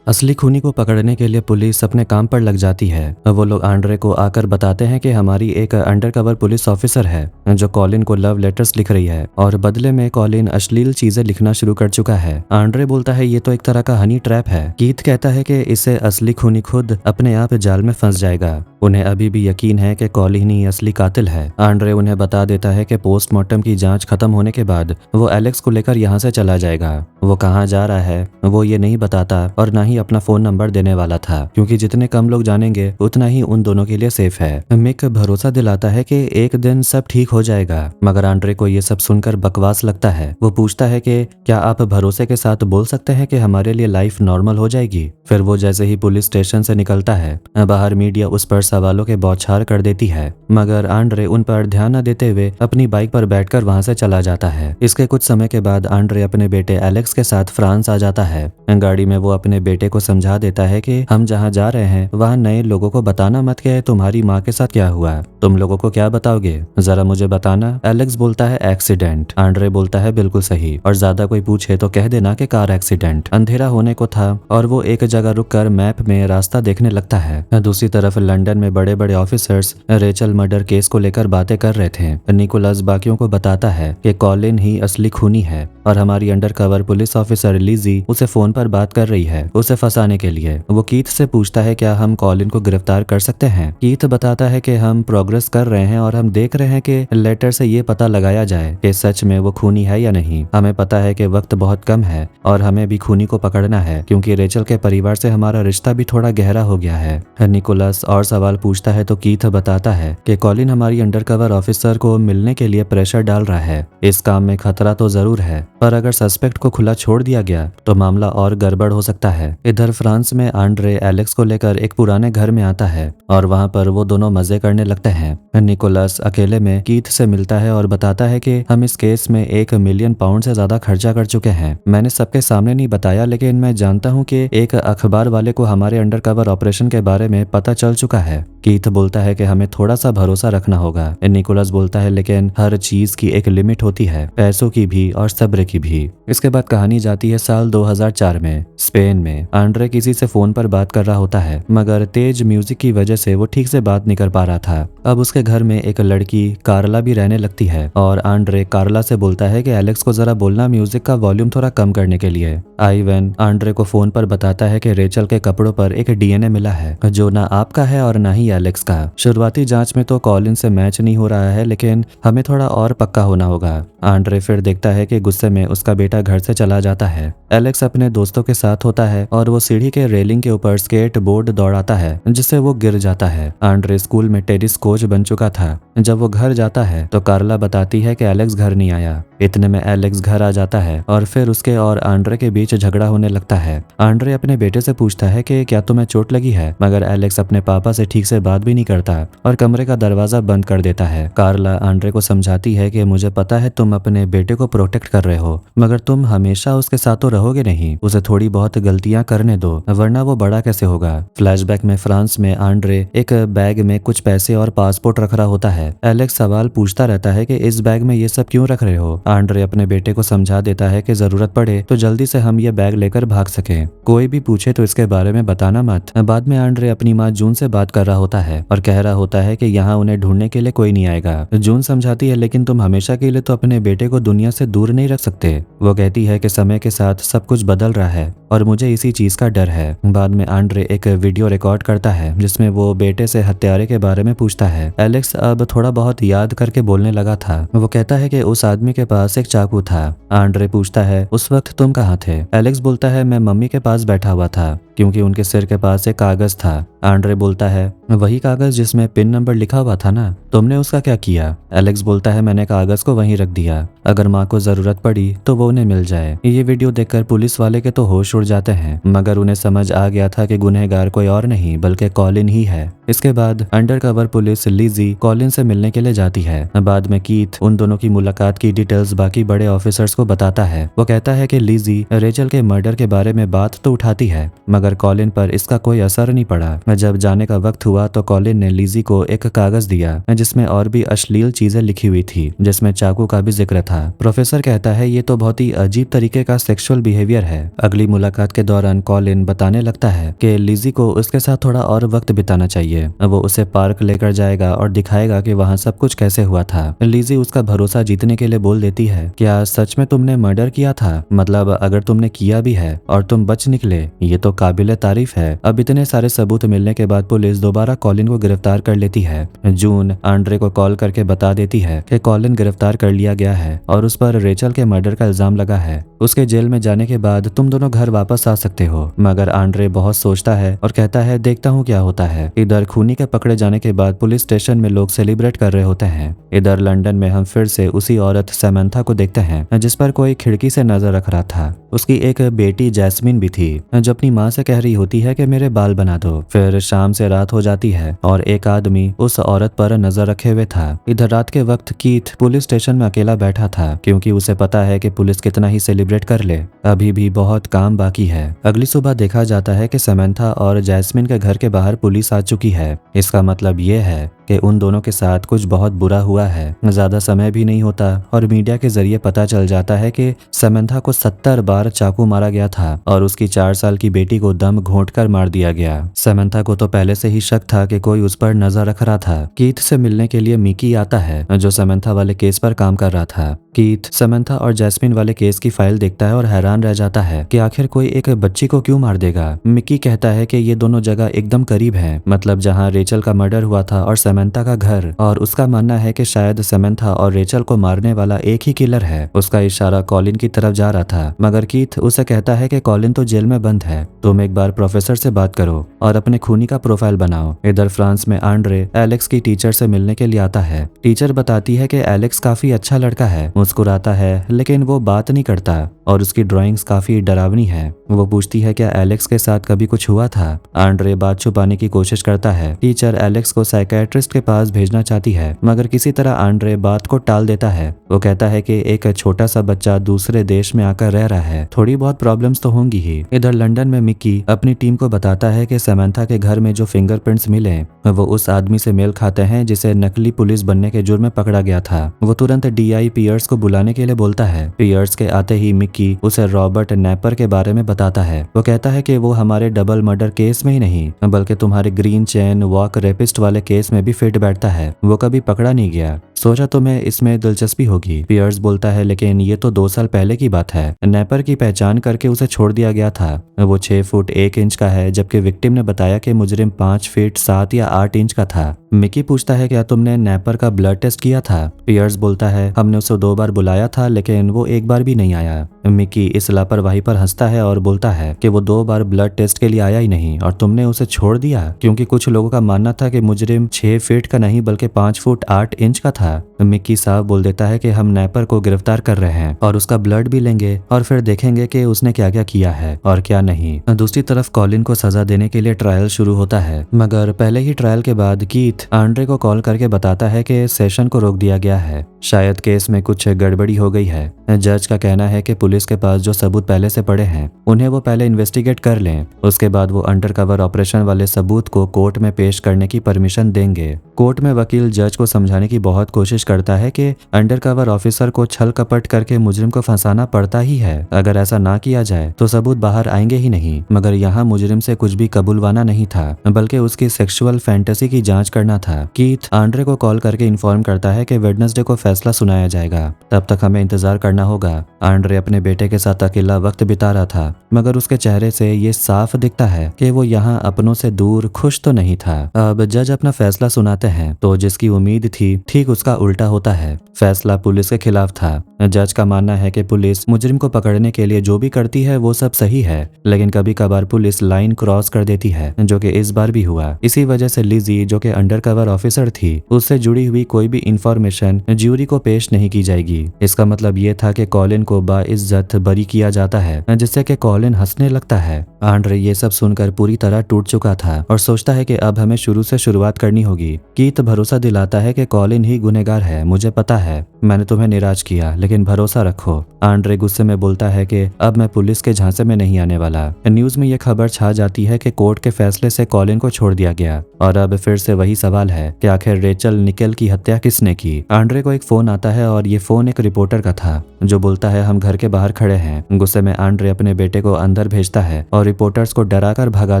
असली खूनी को पकड़ने के लिए पुलिस अपने काम पर लग जाती है। वो लोग आंड्रे को आकर बताते हैं कि हमारी एक अंडरकवर पुलिस ऑफिसर है जो कॉलिन को लव लेटर्स लिख रही है और बदले में कॉलिन अश्लील चीजें लिखना शुरू कर चुका है। आंड्रे बोलता है ये तो एक तरह का हनी ट्रैप है। कीथ कहता है कि इससे असली खूनी खुद अपने आप जाल में फंस जाएगा। उन्हें अभी भी यकीन है कि कॉलिन ही असली कातिल है। आंड्रे उन्हें बता देता है कि पोस्टमार्टम की जांच खत्म होने के बाद वो एलेक्स को लेकर यहाँ से चला जाएगा। वो कहाँ जा रहा है वो ये नहीं बताता और ना ही अपना फोन नंबर देने वाला था, क्योंकि जितने कम लोग जानेंगे उतना ही उन दोनों के लिए सेफ है। मिक भरोसा दिलाता है कि एक दिन सब ठीक हो जाएगा, मगर आंड्रे को ये सब सुनकर बकवास लगता है। वो पूछता है कि क्या आप भरोसे के साथ बोल सकते हैं कि हमारे लिए लाइफ नॉर्मल हो जाएगी। फिर वो जैसे ही पुलिस स्टेशन से निकलता है बाहर मीडिया उस पर सवालों के बौछार कर देती है, मगर आंड्रे उन पर ध्यान न देते हुए अपनी बाइक पर बैठकर वहां से चला जाता है। इसके कुछ समय के बाद आंड्रे अपने बेटे एलेक्स के साथ फ्रांस आ जाता है। गाड़ी में वो अपने बेटे को समझा देता है कि हम जहाँ जा रहे हैं वहाँ नए लोगों को बताना मत कि तुम्हारी माँ के साथ क्या हुआ। तुम लोगों को क्या बताओगे जरा मुझे बताना। एलेक्स बोलता है एक्सीडेंट। आंड्रे बोलता है बिल्कुल सही, और ज्यादा कोई पूछे तो कह देना कि कार एक्सीडेंट। अंधेरा होने को था और वो एक जगह रुककर मैप में रास्ता देखने लगता है। दूसरी तरफ लंदन में बड़े बड़े ऑफिसर्स रेचल मर्डर केस को लेकर बातें कर रहे थे। निकोलस बाकियों को बताता है कि कॉलिन ही असली खूनी है और हमारी अंडरकवर पुलिस ऑफिसर लिजी उसे फोन पर बात कर रही है उसे फंसाने के लिए। वो कीथ से पूछता है क्या हम कॉलिन को गिरफ्तार कर सकते हैं। कीथ बताता है कि हम प्रोग्रेस कर रहे हैं और हम देख रहे हैं कि लेटर से ये पता लगाया जाए कि सच में वो खूनी है या नहीं। हमें पता है कि वक्त बहुत कम है और हमें भी खूनी को पकड़ना है, क्योंकि रेचल के परिवार से हमारा रिश्ता भी थोड़ा गहरा हो गया है। निकोलस और सवाल पूछता है तो कीथ बताता है कि कॉलिन हमारी अंडरकवर ऑफिसर को मिलने के लिए प्रेशर डाल रहा है। इस काम में खतरा तो जरूर है, पर अगर सस्पेक्ट को खुला छोड़ दिया गया तो मामला और गड़बड़ हो सकता है। इधर फ्रांस में आंड्रे एलेक्स को लेकर एक पुराने घर में आता है और वहां पर वो दोनों मजे करने लगते हैं। निकोलस अकेले में कीथ से मिलता है और बताता है कि हम इस केस में 1 मिलियन पाउंड से ज्यादा खर्चा कर चुके हैं। मैंने सबके सामने नहीं बताया, लेकिन मैं जानता हूँ कि एक अखबार वाले को हमारे अंडरकवर ऑपरेशन के बारे में पता चल चुका है। कीथ बोलता है कि हमें थोड़ा सा भरोसा रखना होगा। निकोलस बोलता है लेकिन हर चीज की एक लिमिट होती है, पैसों की भी और सब्र की भी। इसके बाद कहानी जाती है साल 2004 में स्पेन में। आंड्रे किसी से फोन पर बात कर रहा होता है, मगर तेज म्यूजिक की वजह से वो ठीक से बात नहीं कर पा रहा था। अब उसके घर में एक लड़की कार्ला भी रहने लगती है और आंड्रे कार्ला से बोलता है कि एलेक्स को जरा बोलना म्यूजिक का वॉल्यूम थोड़ा कम करने के लिए। आइवन आंड्रे को फोन पर बताता है कि रेचल के कपड़ों पर एक डीएनए मिला है जो ना आपका है और ना ही एलेक्स का। शुरुआती जांच में तो कॉलिन से मैच नहीं हो रहा है, लेकिन हमें थोड़ा और पक्का होना होगा। आंड्रे फिर देखता है कि गुस्से में उसका बेटा घर से चला जाता है। एलेक्स अपने दोस्तों के साथ होता है और वो सीढ़ी के रेलिंग के ऊपर स्केट बोर्ड दौड़ाता है, जिससे वो गिर जाता है। आंड्रे स्कूल में टेनिस कोच बन चुका था। जब वो घर जाता है तो कार्ला बताती है कि एलेक्स घर नहीं आया। इतने में एलेक्स घर आ जाता है और फिर उसके और आंड्रे के बीच झगड़ा होने लगता है। आंड्रे अपने बेटे से पूछता है कि क्या तुम्हें चोट लगी है, मगर एलेक्स अपने पापा से ठीक से बात भी नहीं करता और कमरे का दरवाजा बंद कर देता है। कार्ला आंड्रे को समझाती है कि मुझे पता है तुम अपने बेटे को प्रोटेक्ट कर रहे हो, मगर तुम हमेशा उसके साथ तो रहोगे नहीं। उसे थोड़ी बहुत गलतियां करने दो, वरना वो बड़ा कैसे होगा। फ्लैशबैक में फ्रांस में आंड्रे एक बैग में कुछ पैसे और पासपोर्ट रख रहा होता है। एलेक्स सवाल पूछता रहता है कि इस बैग में ये सब क्यों रख रहे हो। आंड्रे अपने बेटे को समझा देता है कि जरूरत पड़े तो जल्दी से हम ये बैग लेकर भाग सकें। कोई भी पूछे तो इसके बारे में बताना मत। बाद में आंड्रे अपनी माँ जून से बात कर रहा होता है और कह रहा होता है कि यहाँ उन्हें ढूंढने के लिए कोई नहीं आएगा। जून समझाती है लेकिन तुम हमेशा के लिए तो अपने बेटे को दुनिया से दूर नहीं रख सकते। वो कहती है कि समय के साथ सब कुछ बदल रहा है और मुझे इसी चीज का डर है। बाद में आंड्रे एक वीडियो रिकॉर्ड करता है जिसमें वो बेटे से हत्यारे के बारे में पूछता है। एलेक्स अब थोड़ा बहुत याद करके बोलने लगा था। वो कहता है कि उस आदमी के पास एक चाकू था। आंड्रे पूछता है उस वक्त तुम कहाँ थे। एलेक्स बोलता है मैं मम्मी के पास बैठा हुआ था क्योंकि उनके सिर के पास एक कागज था। आंड्रे बोलता है वही कागज जिसमें पिन नंबर लिखा हुआ था ना, तुमने उसका क्या किया। एलेक्स बोलता है मैंने कागज को वहीं रख दिया, अगर माँ को जरूरत पड़ी तो वो उन्हें मिल जाए। ये वीडियो देखकर पुलिस वाले के तो होश उड़ जाते हैं, मगर उन्हें समझ आ गया था कि गुनहगार कोई और नहीं बल्कि कॉलिन ही है। इसके बाद अंडरकवर पुलिस लिजी कॉलिन से मिलने के लिए जाती है। बाद में कीथ उन दोनों की मुलाकात की डिटेल्स बाकी बड़े ऑफिसर्स को बताता है। वो कहता है कि लिजी रेचल के मर्डर के बारे में बात तो उठाती है, मगर कॉलिन पर इसका कोई असर नहीं पड़ा। जब जाने का वक्त हुआ तो कॉलिन ने लिजी को एक कागज दिया जिसमें और भी अश्लील चीजें लिखी हुई थी, जिसमें चाकू का भी जिक्र था। प्रोफेसर कहता है ये तो बहुत ही अजीब तरीके का सेक्सुअल बिहेवियर है। अगली मुलाकात के दौरान कॉलिन बताने लगता है कि लिजी को उसके साथ थोड़ा और वक्त बिताना चाहिए। वो उसे पार्क लेकर जाएगा और दिखाएगा कि वहाँ सब कुछ कैसे हुआ था। लिजी उसका भरोसा जीतने के लिए बोल देती है क्या सच में तुमने मर्डर किया था, मतलब अगर तुमने किया भी है और तुम बच निकले ये तो काबिले तारीफ है। अब इतने सारे सबूत मिलने के बाद पुलिस दोबारा कॉलिन को गिरफ्तार कर लेती है। जून आंड्रे को कॉल करके बता देती है कि कॉलिन गिरफ्तार कर लिया गया है और उस पर रेचल के मर्डर का इल्जाम लगा है। उसके जेल में जाने के बाद तुम दोनों घर वापस आ सकते हो। मगर आंड्रे बहुत सोचता है और कहता है देखता हूँ क्या होता है। इधर खूनी के पकड़े जाने के बाद पुलिस स्टेशन में लोग सेलिब्रेट कर रहे होते हैं। इधर लंदन में हम फिर से उसी औरत सैमंथा को देखते हैं जिस पर कोई खिड़की से नजर रख रहा था। उसकी एक बेटी जैस्मिन भी थी जो अपनी माँ से कह रही होती है कि मेरे बाल बना दो। फिर शाम से रात हो जाती है और एक आदमी उस औरत पर नजर रखे हुए था। इधर रात के वक्त कीथ पुलिस स्टेशन में अकेला बैठा था क्योंकि उसे पता है कि पुलिस कितना ही सेलिब्रेट कर ले, अभी भी बहुत काम बाकी है। अगली सुबह देखा जाता है कि सैमंथा और जैस्मिन के घर के बाहर पुलिस आ चुकी है। इसका मतलब ये है कि उन दोनों के साथ कुछ बहुत बुरा हुआ है। ज्यादा समय भी नहीं होता और मीडिया के जरिए पता चल जाता है कि सैमंथा को 70 बार चाकू मारा गया था और उसकी 4 साल की बेटी को दम घोंटकर मार दिया गया। सैमंथा को तो पहले से ही शक था कि कोई उस पर नजर रख रहा था। कीथ से मिलने के लिए मिकी आता है जो सैमंथा वाले केस पर काम कर रहा था। कीथ सैमंथा और जैस्मिन वाले केस की फाइल देखता है और हैरान रह जाता है कि आखिर कोई एक बच्ची को क्यों मार देगा। मिकी कहता है कि ये दोनों जगह एकदम करीब हैं, मतलब जहां रेचल का मर्डर हुआ था और सैमंथा का घर, और उसका मानना है कि शायद सैमंथा और रेचल को मारने वाला एक ही किलर है। उसका इशारा कॉलिन की तरफ जा रहा था, मगर कीथ उसे कहता है कि कॉलिन तो जेल में बंद है, तुम एक बार प्रोफेसर से बात करो और अपने खूनी का प्रोफाइल बनाओ। इधर फ्रांस में आंड्रे एलेक्स की टीचर से मिलने के लिए आता है। टीचर बताती है कि एलेक्स काफी अच्छा लड़का है, मुस्कुराता है लेकिन वो बात नहीं करता और उसकी ड्राइंग्स काफी डरावनी है। वो पूछती है क्या एलेक्स के साथ कभी कुछ हुआ था। आंड्रे बात छुपाने की कोशिश करता है। टीचर एलेक्स को साइकियाट्रिस्ट के पास भेजना चाहती है, मगर किसी तरह आंड्रे बात को टाल देता है। वो कहता है कि एक छोटा सा बच्चा दूसरे देश में आकर रह रहा है, थोड़ी बहुत प्रॉब्लम्स तो होंगी ही। इधर लंदन में मिकी अपनी टीम को बताता है कि सैमंथा के घर में जो फिंगरप्रिंट्स मिले वो उस आदमी से मेल खाते हैं जिसे नकली पुलिस बनने के जुर्म में पकड़ा गया था। वो तुरंत DI पियर्स को को बुलाने के लिए बोलता है। पियर्स के आते ही मिक्की उसे रॉबर्ट नैपर के बारे में बताता है। वो कहता है कि वो हमारे डबल मर्डर केस में ही नहीं बल्कि तुम्हारे ग्रीन चेन वॉक रेपिस्ट वाले केस में भी फिट बैठता है। वो कभी पकड़ा नहीं गया। सोचा तुम्हें इसमें दिलचस्पी होगी। पियर्स बोलता है लेकिन ये तो 2 साल पहले की बात है। नैपर की पहचान करके उसे छोड़ दिया गया था। वो 6 फुट 1 इंच का है जबकि विक्टिम ने बताया कि मुजरिम 5 फीट 7 या 8 इंच का था। मिकी पूछता है क्या तुमने नैपर का ब्लड टेस्ट किया था? पियर्स बोलता है हमने उसे 2 बार बुलाया था लेकिन वो 1 बार भी नहीं आया। मिकी इस लापरवाही पर हंसता है और बोलता है कि वो 2 बार ब्लड टेस्ट के लिए आया ही नहीं और तुमने उसे छोड़ दिया क्योंकि कुछ लोगों का मानना था कि मुजरिम 6 फीट का नहीं बल्कि 5 फुट 8 इंच का था। मिक्की साहब बोल देता है कि हम नैपर को गिरफ्तार कर रहे हैं और उसका ब्लड भी लेंगे और फिर देखेंगे कि उसने क्या क्या किया है और क्या नहीं। दूसरी तरफ कॉलिन को सजा देने के लिए ट्रायल शुरू होता है मगर पहले ही ट्रायल के बाद कीथ आंड्रे को कॉल करके बताता है कि सेशन को रोक दिया गया है। शायद केस में कुछ गड़बड़ी हो गई है। जज का कहना है कि पुलिस के पास जो सबूत पहले से पड़े हैं उन्हें वो पहले इन्वेस्टिगेट कर लें, उसके बाद वो अंडरकवर ऑपरेशन वाले सबूत को कोर्ट में पेश करने की परमिशन देंगे। कोर्ट में वकील जज को समझाने की बहुत कोशिश करता है कि अंडरकवर ऑफिसर को छल कपट करके मुजरिम को फंसाना पड़ता ही है। अगर ऐसा ना किया जाए तो सबूत बाहर आएंगे ही नहीं। मगर यहाँ मुजरिम से कुछ भी कबूलवाना नहीं था बल्कि उसकी सेक्सुअल फैंटेसी की जांच करना था। कीथ आंड्रे को कॉल करके इन्फॉर्म करता है कि वेडनेसडे को फैसला सुनाया जाएगा, तब तक हमें इंतजार करना होगा। आंड्रे अपने बेटे के साथ अकेला वक्त बिता रहा था मगर उसके चेहरे से ये साफ दिखता है कि वो यहाँ अपनों से दूर खुश तो नहीं था। अब जज अपना फैसला सुनाते हैं तो जिसकी उम्मीद थी ठीक उसका उल्टा होता है। फैसला पुलिस के खिलाफ था। जज का मानना है कि पुलिस मुजरिम को पकड़ने के लिए जो भी करती है वो सब सही है लेकिन कभी कभार पुलिस लाइन क्रॉस कर देती है, जो कि इस बार भी हुआ। इसी वजह से लिजी जो कि अंडरकवर ऑफिसर थी उससे जुड़ी हुई कोई भी इंफॉर्मेशन ज्यूरी को पेश नहीं की जाएगी। इसका मतलब ये था कि कॉलिन को बाइज्जत बरी किया जाता है जिससे कि कॉलिन हंसने लगता है। आंड्रे ये सब सुनकर पूरी तरह टूट चुका था और सोचता है कि अब हमें शुरू से शुरुआत करनी होगी। कीथ भरोसा दिलाता है कि कॉलिन ही गुनहगार है। मुझे पता है मैंने तुम्हें निराश किया लेकिन भरोसा रखो। आंड्रे गुस्से में बोलता है कि अब मैं पुलिस के झांसे में नहीं आने वाला। न्यूज में यह खबर छा जाती है कि कोर्ट के फैसले से कॉलिन को छोड़ दिया गया और अब फिर से वही सवाल है कि आखिर रेचल निकेल की हत्या किसने की। आंड्रे को एक फोन आता है और ये फोन एक रिपोर्टर का था जो बोलता है हम घर के बाहर खड़े हैं। गुस्से में आंड्रे अपने बेटे को अंदर भेजता है और रिपोर्टर्स को डराकर भगा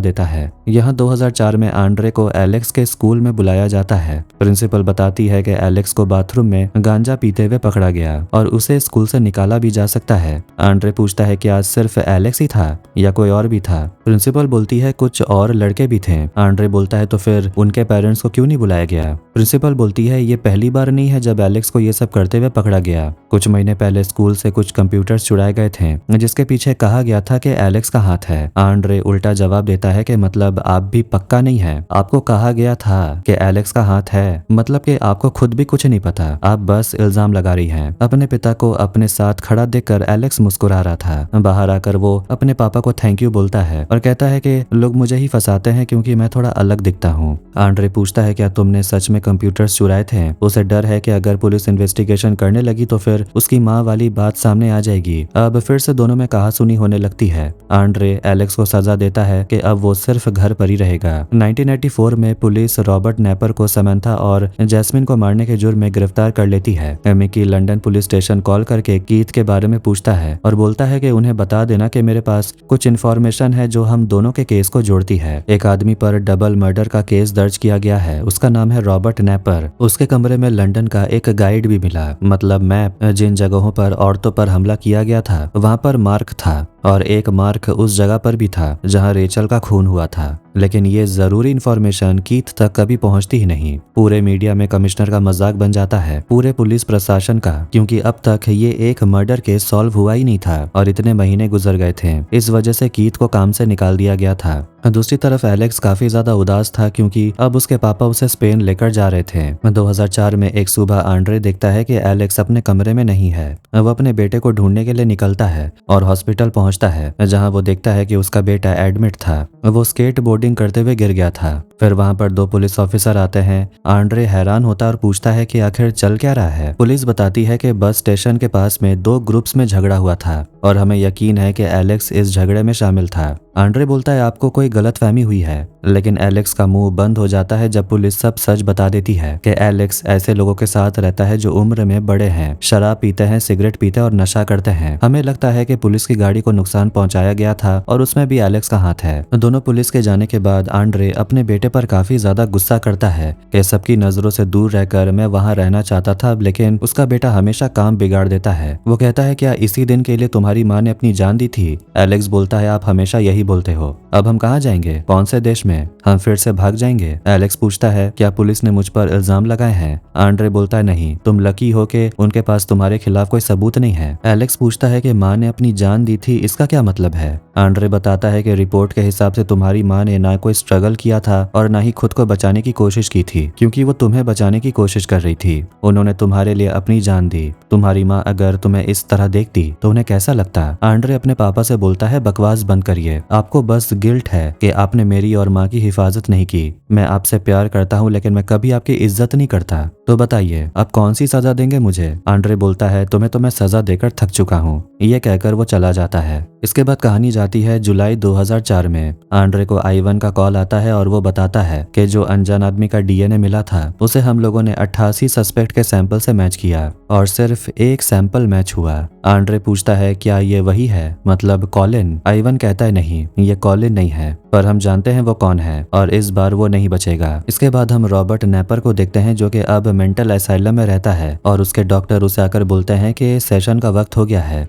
देता है। यहाँ 2004 में आंड्रे को एलेक्स के स्कूल में बुलाया जाता है। प्रिंसिपल बताती है कि एलेक्स को बाथरूम में गांजा पीते हुए पकड़ा गया और उसे स्कूल से निकाला भी जा सकता है। आंड्रे पूछता है कि आज सिर्फ एलेक्स ही था या कोई और भी था। प्रिंसिपल बोलती है कुछ और लड़के भी थे। आंड्रे बोलता है तो फिर उनके पेरेंट्स को क्यों नहीं बुलाया गया। प्रिंसिपल बोलती है ये पहली बार नहीं है जब एलेक्स को ये सब करते हुए पकड़ा गया। कुछ महीने पहले स्कूल से कुछ कंप्यूटर्स चुराए गए थे जिसके पीछे कहा गया था कि एलेक्स का हाथ है। आंड्रे उल्टा जवाब देता है कि मतलब आप भी पक्का नहीं है। आपको कहा गया था कि एलेक्स का हाथ है, मतलब कि आपको खुद भी कुछ नहीं पता, आप बस इल्जाम लगा रही हैं। अपने पिता को अपने साथ खड़ा देखकर एलेक्स मुस्कुरा रहा था। बाहर आकर वो अपने पापा को थैंक यू बोलता है और कहता है कि लोग मुझे ही फंसाते हैं क्योंकि मैं थोड़ा अलग दिखता हूँ। आंड्रे पूछता है क्या तुमने सच में कंप्यूटर्स चुराए थे। उसे डर है कि अगर पुलिस इन्वेस्टिगेशन करने लगी तो फिर उसकी माँ वाली बात सामने आ जाएगी। अब फिर से दोनों में कहासुनी होने लगती है। आंड्रे एलेक्स को सजा देता है कि अब वो सिर्फ घर पर ही रहेगा। 1984 में पुलिस रॉबर्ट नैपर को समंथा और जैस्मिन को मारने के जुर्म में गिरफ्तार कर लेती है। Mickey London police station call करके कीथ के बारे में पूछता है और बोलता है कि उन्हें बता देना कि मेरे पास कुछ इन्फॉर्मेशन है जो हम दोनों के केस को जोड़ती है। एक आदमी पर डबल मर्डर का केस दर्ज किया गया है, उसका नाम है रॉबर्ट नैपर। उसके कमरे में लंदन का एक गाइड भी मिला, मतलब मैप। जिन जगहों पर औरतों पर हमला किया गया था वहां पर मार्क था और एक मार्क उस जगह पर भी था जहां रेचल का खून हुआ था। लेकिन ये जरूरी इंफॉर्मेशन कीथ तक कभी पहुंचती ही नहीं। पूरे मीडिया में कमिश्नर का मजाक बन जाता है, पूरे पुलिस प्रशासन का, क्योंकि अब तक ये एक मर्डर केस सॉल्व हुआ ही नहीं था और इतने महीने गुजर गए थे। इस वजह से कीथ को काम से निकाल दिया गया था। दूसरी तरफ एलेक्स काफी ज्यादा उदास था क्योंकि अब उसके पापा उसे स्पेन लेकर जा रहे थे। 2004 में एक सुबह आंड्रे देखता है कि एलेक्स अपने कमरे में नहीं है। वो अपने बेटे को ढूंढने के लिए निकलता है और हॉस्पिटल पहुंचता है जहां वो देखता है कि उसका बेटा एडमिट था। वो स्केट बोर्डिंग स्केटबोर्डिंग करते हुए गिर गया था। फिर वहां पर 2 पुलिस ऑफिसर आते हैं। आंड्रे हैरान होता है और पूछता है कि आखिर चल क्या रहा है। पुलिस बताती है कि बस स्टेशन के पास में 2 ग्रुप्स में झगड़ा हुआ था और हमें यकीन है कि एलेक्स इस झगड़े में शामिल था। आंड्रे बोलता है आपको कोई गलतफहमी हुई है, लेकिन एलेक्स का मुंह बंद हो जाता है जब पुलिस सब सच बता देती है कि एलेक्स ऐसे लोगों के साथ रहता है जो उम्र में बड़े हैं, शराब पीते हैं, सिगरेट पीते हैं और नशा करते हैं। हमें लगता है कि पुलिस की गाड़ी को नुकसान पहुंचाया गया था और उसमें भी एलेक्स का हाथ है। दोनों पुलिस के जाने के बाद आंड्रे अपने बेटे पर काफी ज्यादा गुस्सा करता है कि सबकी नजरों से दूर रहकर मैं वहां रहना चाहता था, लेकिन उसका बेटा हमेशा काम बिगाड़ देता है। वो कहता है क्या इसी दिन के लिए तुम्हारी माँ ने अपनी जान दी थी? एलेक्स बोलता है आप हमेशा यही बोलते हो। अब हम कहाँ जाएंगे? कौन से देश में? हम फिर से भाग जाएंगे? एलेक्स पूछता है क्या पुलिस ने मुझ पर इल्जाम लगाए हैं? आंड्रे बोलता है नहीं, तुम लकी हो कि उनके पास तुम्हारे खिलाफ कोई सबूत नहीं है। एलेक्स पूछता है कि माँ ने अपनी जान दी थी, इसका क्या मतलब है? आंड्रे बताता है कि रिपोर्ट के हिसाब से तुम्हारी माँ ने ना कोई स्ट्रगल किया था और ना ही खुद को बचाने की कोशिश की थी, क्योंकि वो तुम्हें बचाने की कोशिश कर रही थी। उन्होंने तुम्हारे लिए अपनी जान दी। तुम्हारी माँ अगर तुम्हें इस तरह देखती तो उन्हें कैसा लगता? आंड्रे अपने पापा से बोलता है बकवास बंद करिए, आपको बस गिल्ट है कि आपने मेरी और माँ की हिफाजत नहीं की। मैं आपसे प्यार करता हूँ लेकिन मैं कभी आपकी इज्जत नहीं करता। तो बताइए अब कौन सी सजा देंगे मुझे? आंड्रे बोलता है तुम्हें तो मैं सजा देकर थक चुका हूँ। ये कहकर वो चला जाता है। इसके बाद कहानी जाती है जुलाई 2004 में। आंड्रे को आइवन का कॉल आता है और वो बताता है कि जो अनजान आदमी का डीएनए मिला था उसे हम लोगों ने 88 सस्पेक्ट के सैंपल से मैच किया और सिर्फ एक सैंपल मैच हुआ। आंड्रे पूछता है क्या ये वही है, मतलब कॉलिन? आइवन कहता है नहीं, ये कॉलिन नहीं है, पर हम जानते हैं वो कौन है और इस बार वो नहीं बचेगा। इसके बाद हम रॉबर्ट नेपर को देखते हैं जो कि अब मेंटल असाइलम में रहता है और उसके डॉक्टर उसे आकर बोलते हैं कि सेशन का वक्त हो गया है।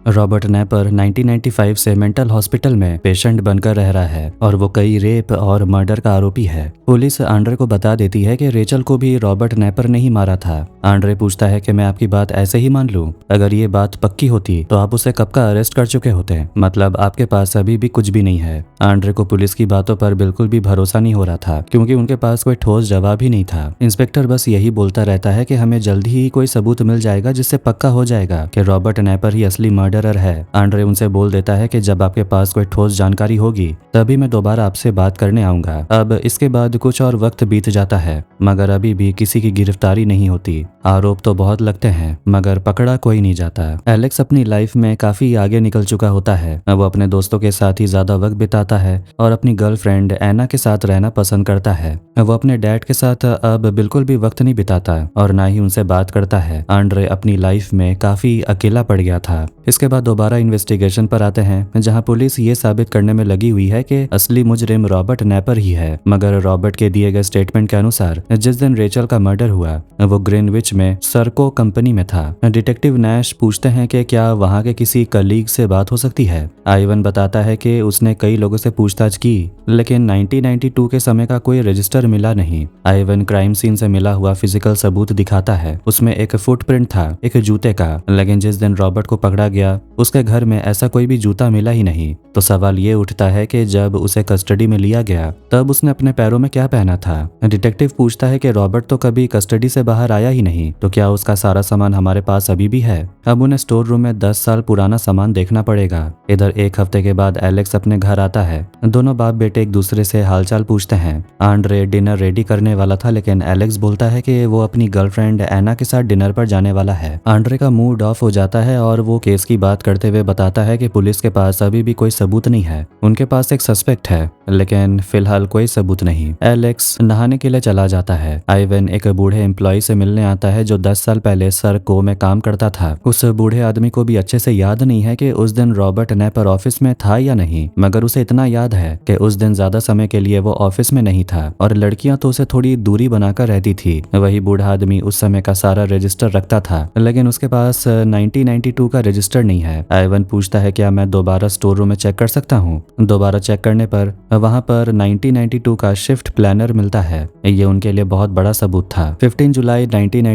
रॉबर्ट नेपर 1995 से मेंटल हॉस्पिटल में पेशेंट बनकर रह रहा है और वो कई रेप और मर्डर का आरोपी है। पुलिस आंड्रे को बता देती है कि रेचल को भी रॉबर्ट नेपर ने ही मारा था। आंड्रे पूछता है कि मैं आपकी बात ऐसे ही मान लूं? अगर ये बात पक्की होती तो आप उसे कब का अरेस्ट कर चुके होते, मतलब आपके पास अभी भी कुछ भी नहीं है। आंड्रे को पुलिस की बातों पर बिल्कुल भी भरोसा नहीं हो रहा था क्योंकि उनके पास कोई ठोस जवाब ही नहीं था। इंस्पेक्टर बस यही बोलता रहता है कि हमें जल्दी ही कोई सबूत मिल जाएगा जिससे पक्का हो जाएगा कि रॉबर्ट नेपर ही असली मर्डरर है। आंड्रे उनसे बोल देता है कि जब आपके पास कोई ठोस जानकारी होगी तभी मैं दोबारा आपसे बात करने आऊंगा। अब इसके बाद कुछ और वक्त बीत जाता है मगर अभी भी किसी की गिरफ्तारी नहीं होती। आरोप तो बहुत लगते हैं मगर पकड़ा कोई नहीं जाता। एलेक्स अपनी लाइफ में काफी आगे निकल चुका होता है। वो अपने दोस्तों के साथ ही ज्यादा वक्त बिताता है और अपनी गर्लफ्रेंड एना के साथ रहना पसंद करता है। वो अपने डैड के साथ अब बिल्कुल भी वक्त नहीं बिताता और ना ही उनसे बात करता है। आंड्रे अपनी लाइफ में काफी अकेला पड़ गया था। इसके बाद दोबारा इन्वेस्टिगेशन पर आते हैं जहां पुलिस ये साबित करने में लगी हुई है कि असली मुजरिम रॉबर्ट नेपर ही है। मगर रॉबर्ट के दिए गए स्टेटमेंट के अनुसार जिस दिन रेचल का मर्डर हुआ वो ग्रीनविच में सर्को कंपनी में था। डिटेक्टिव नैश पूछते हैं कि क्या वहां के किसी कलीग से बात हो सकती है। आइवन बताता है कि उसने कई लोगों से पूछताछ की लेकिन 1992 के समय का कोई रजिस्टर मिला नहीं। आइवन क्राइम सीन से मिला हुआ फिजिकल सबूत दिखाता है। उसमें एक फुटप्रिंट था एक जूते का, लेकिन जिस दिन रॉबर्ट को पकड़ा गया उसके घर में ऐसा कोई भी जूता मिला ही नहीं। तो सवाल ये उठता है कि जब उसे कस्टडी में लिया गया तब उसने अपने पैरों में क्या पहना था। डिटेक्टिव पूछता है कि रॉबर्ट तो कभी कस्टडी से बाहर आया ही नहीं, तो क्या उसका सारा सामान हमारे पास अभी भी है? अब उन्हें स्टोर रूम में 10 साल पुराना सामान देखना पड़ेगा। इधर एक हफ्ते के बाद एलेक्स अपने घर आता है। दोनों बाप बेटे एक दूसरे से हालचाल पूछते हैं। आंड्रे डिनर रेडी करने वाला था लेकिन एलेक्स बोलता है कि वो अपनी गर्लफ्रेंड एना के साथ डिनर पर जाने वाला है। आंड्रे का मूड ऑफ हो जाता है और वो केस की बात करते हुए बताता है कि पुलिस के पास अभी भी कोई सबूत नहीं है। उनके पास एक सस्पेक्ट है लेकिन फिलहाल कोई सबूत नहीं। एलेक्स नहाने के लिए चला जाता है। आइवन एक बूढ़े एम्प्लॉय से मिलने आता है जो 10 साल पहले सर्को में काम करता था। उस बूढ़े आदमी को भी अच्छे से याद नहीं है कि उस दिन रॉबर्ट नेपर ऑफिस में था या नहीं, मगर उसे इतना याद है कि उस दिन ज्यादा समय के लिए वो ऑफिस में नहीं था और लड़कियां तो उसे थोड़ी दूरी बनाकर रहती थी। वही बूढ़ा आदमी उस समय का सारा रजिस्टर रखता था लेकिन उसके पास 1992 का रजिस्टर नहीं है। आइवन पूछता है क्या मैं दोबारा स्टोर रूम में चेक कर सकता हूँ। दोबारा चेक करने पर वहां पर 1992 का शिफ्ट प्लानर मिलता है। ये उनके लिए बहुत बड़ा सबूत था। 15 जुलाई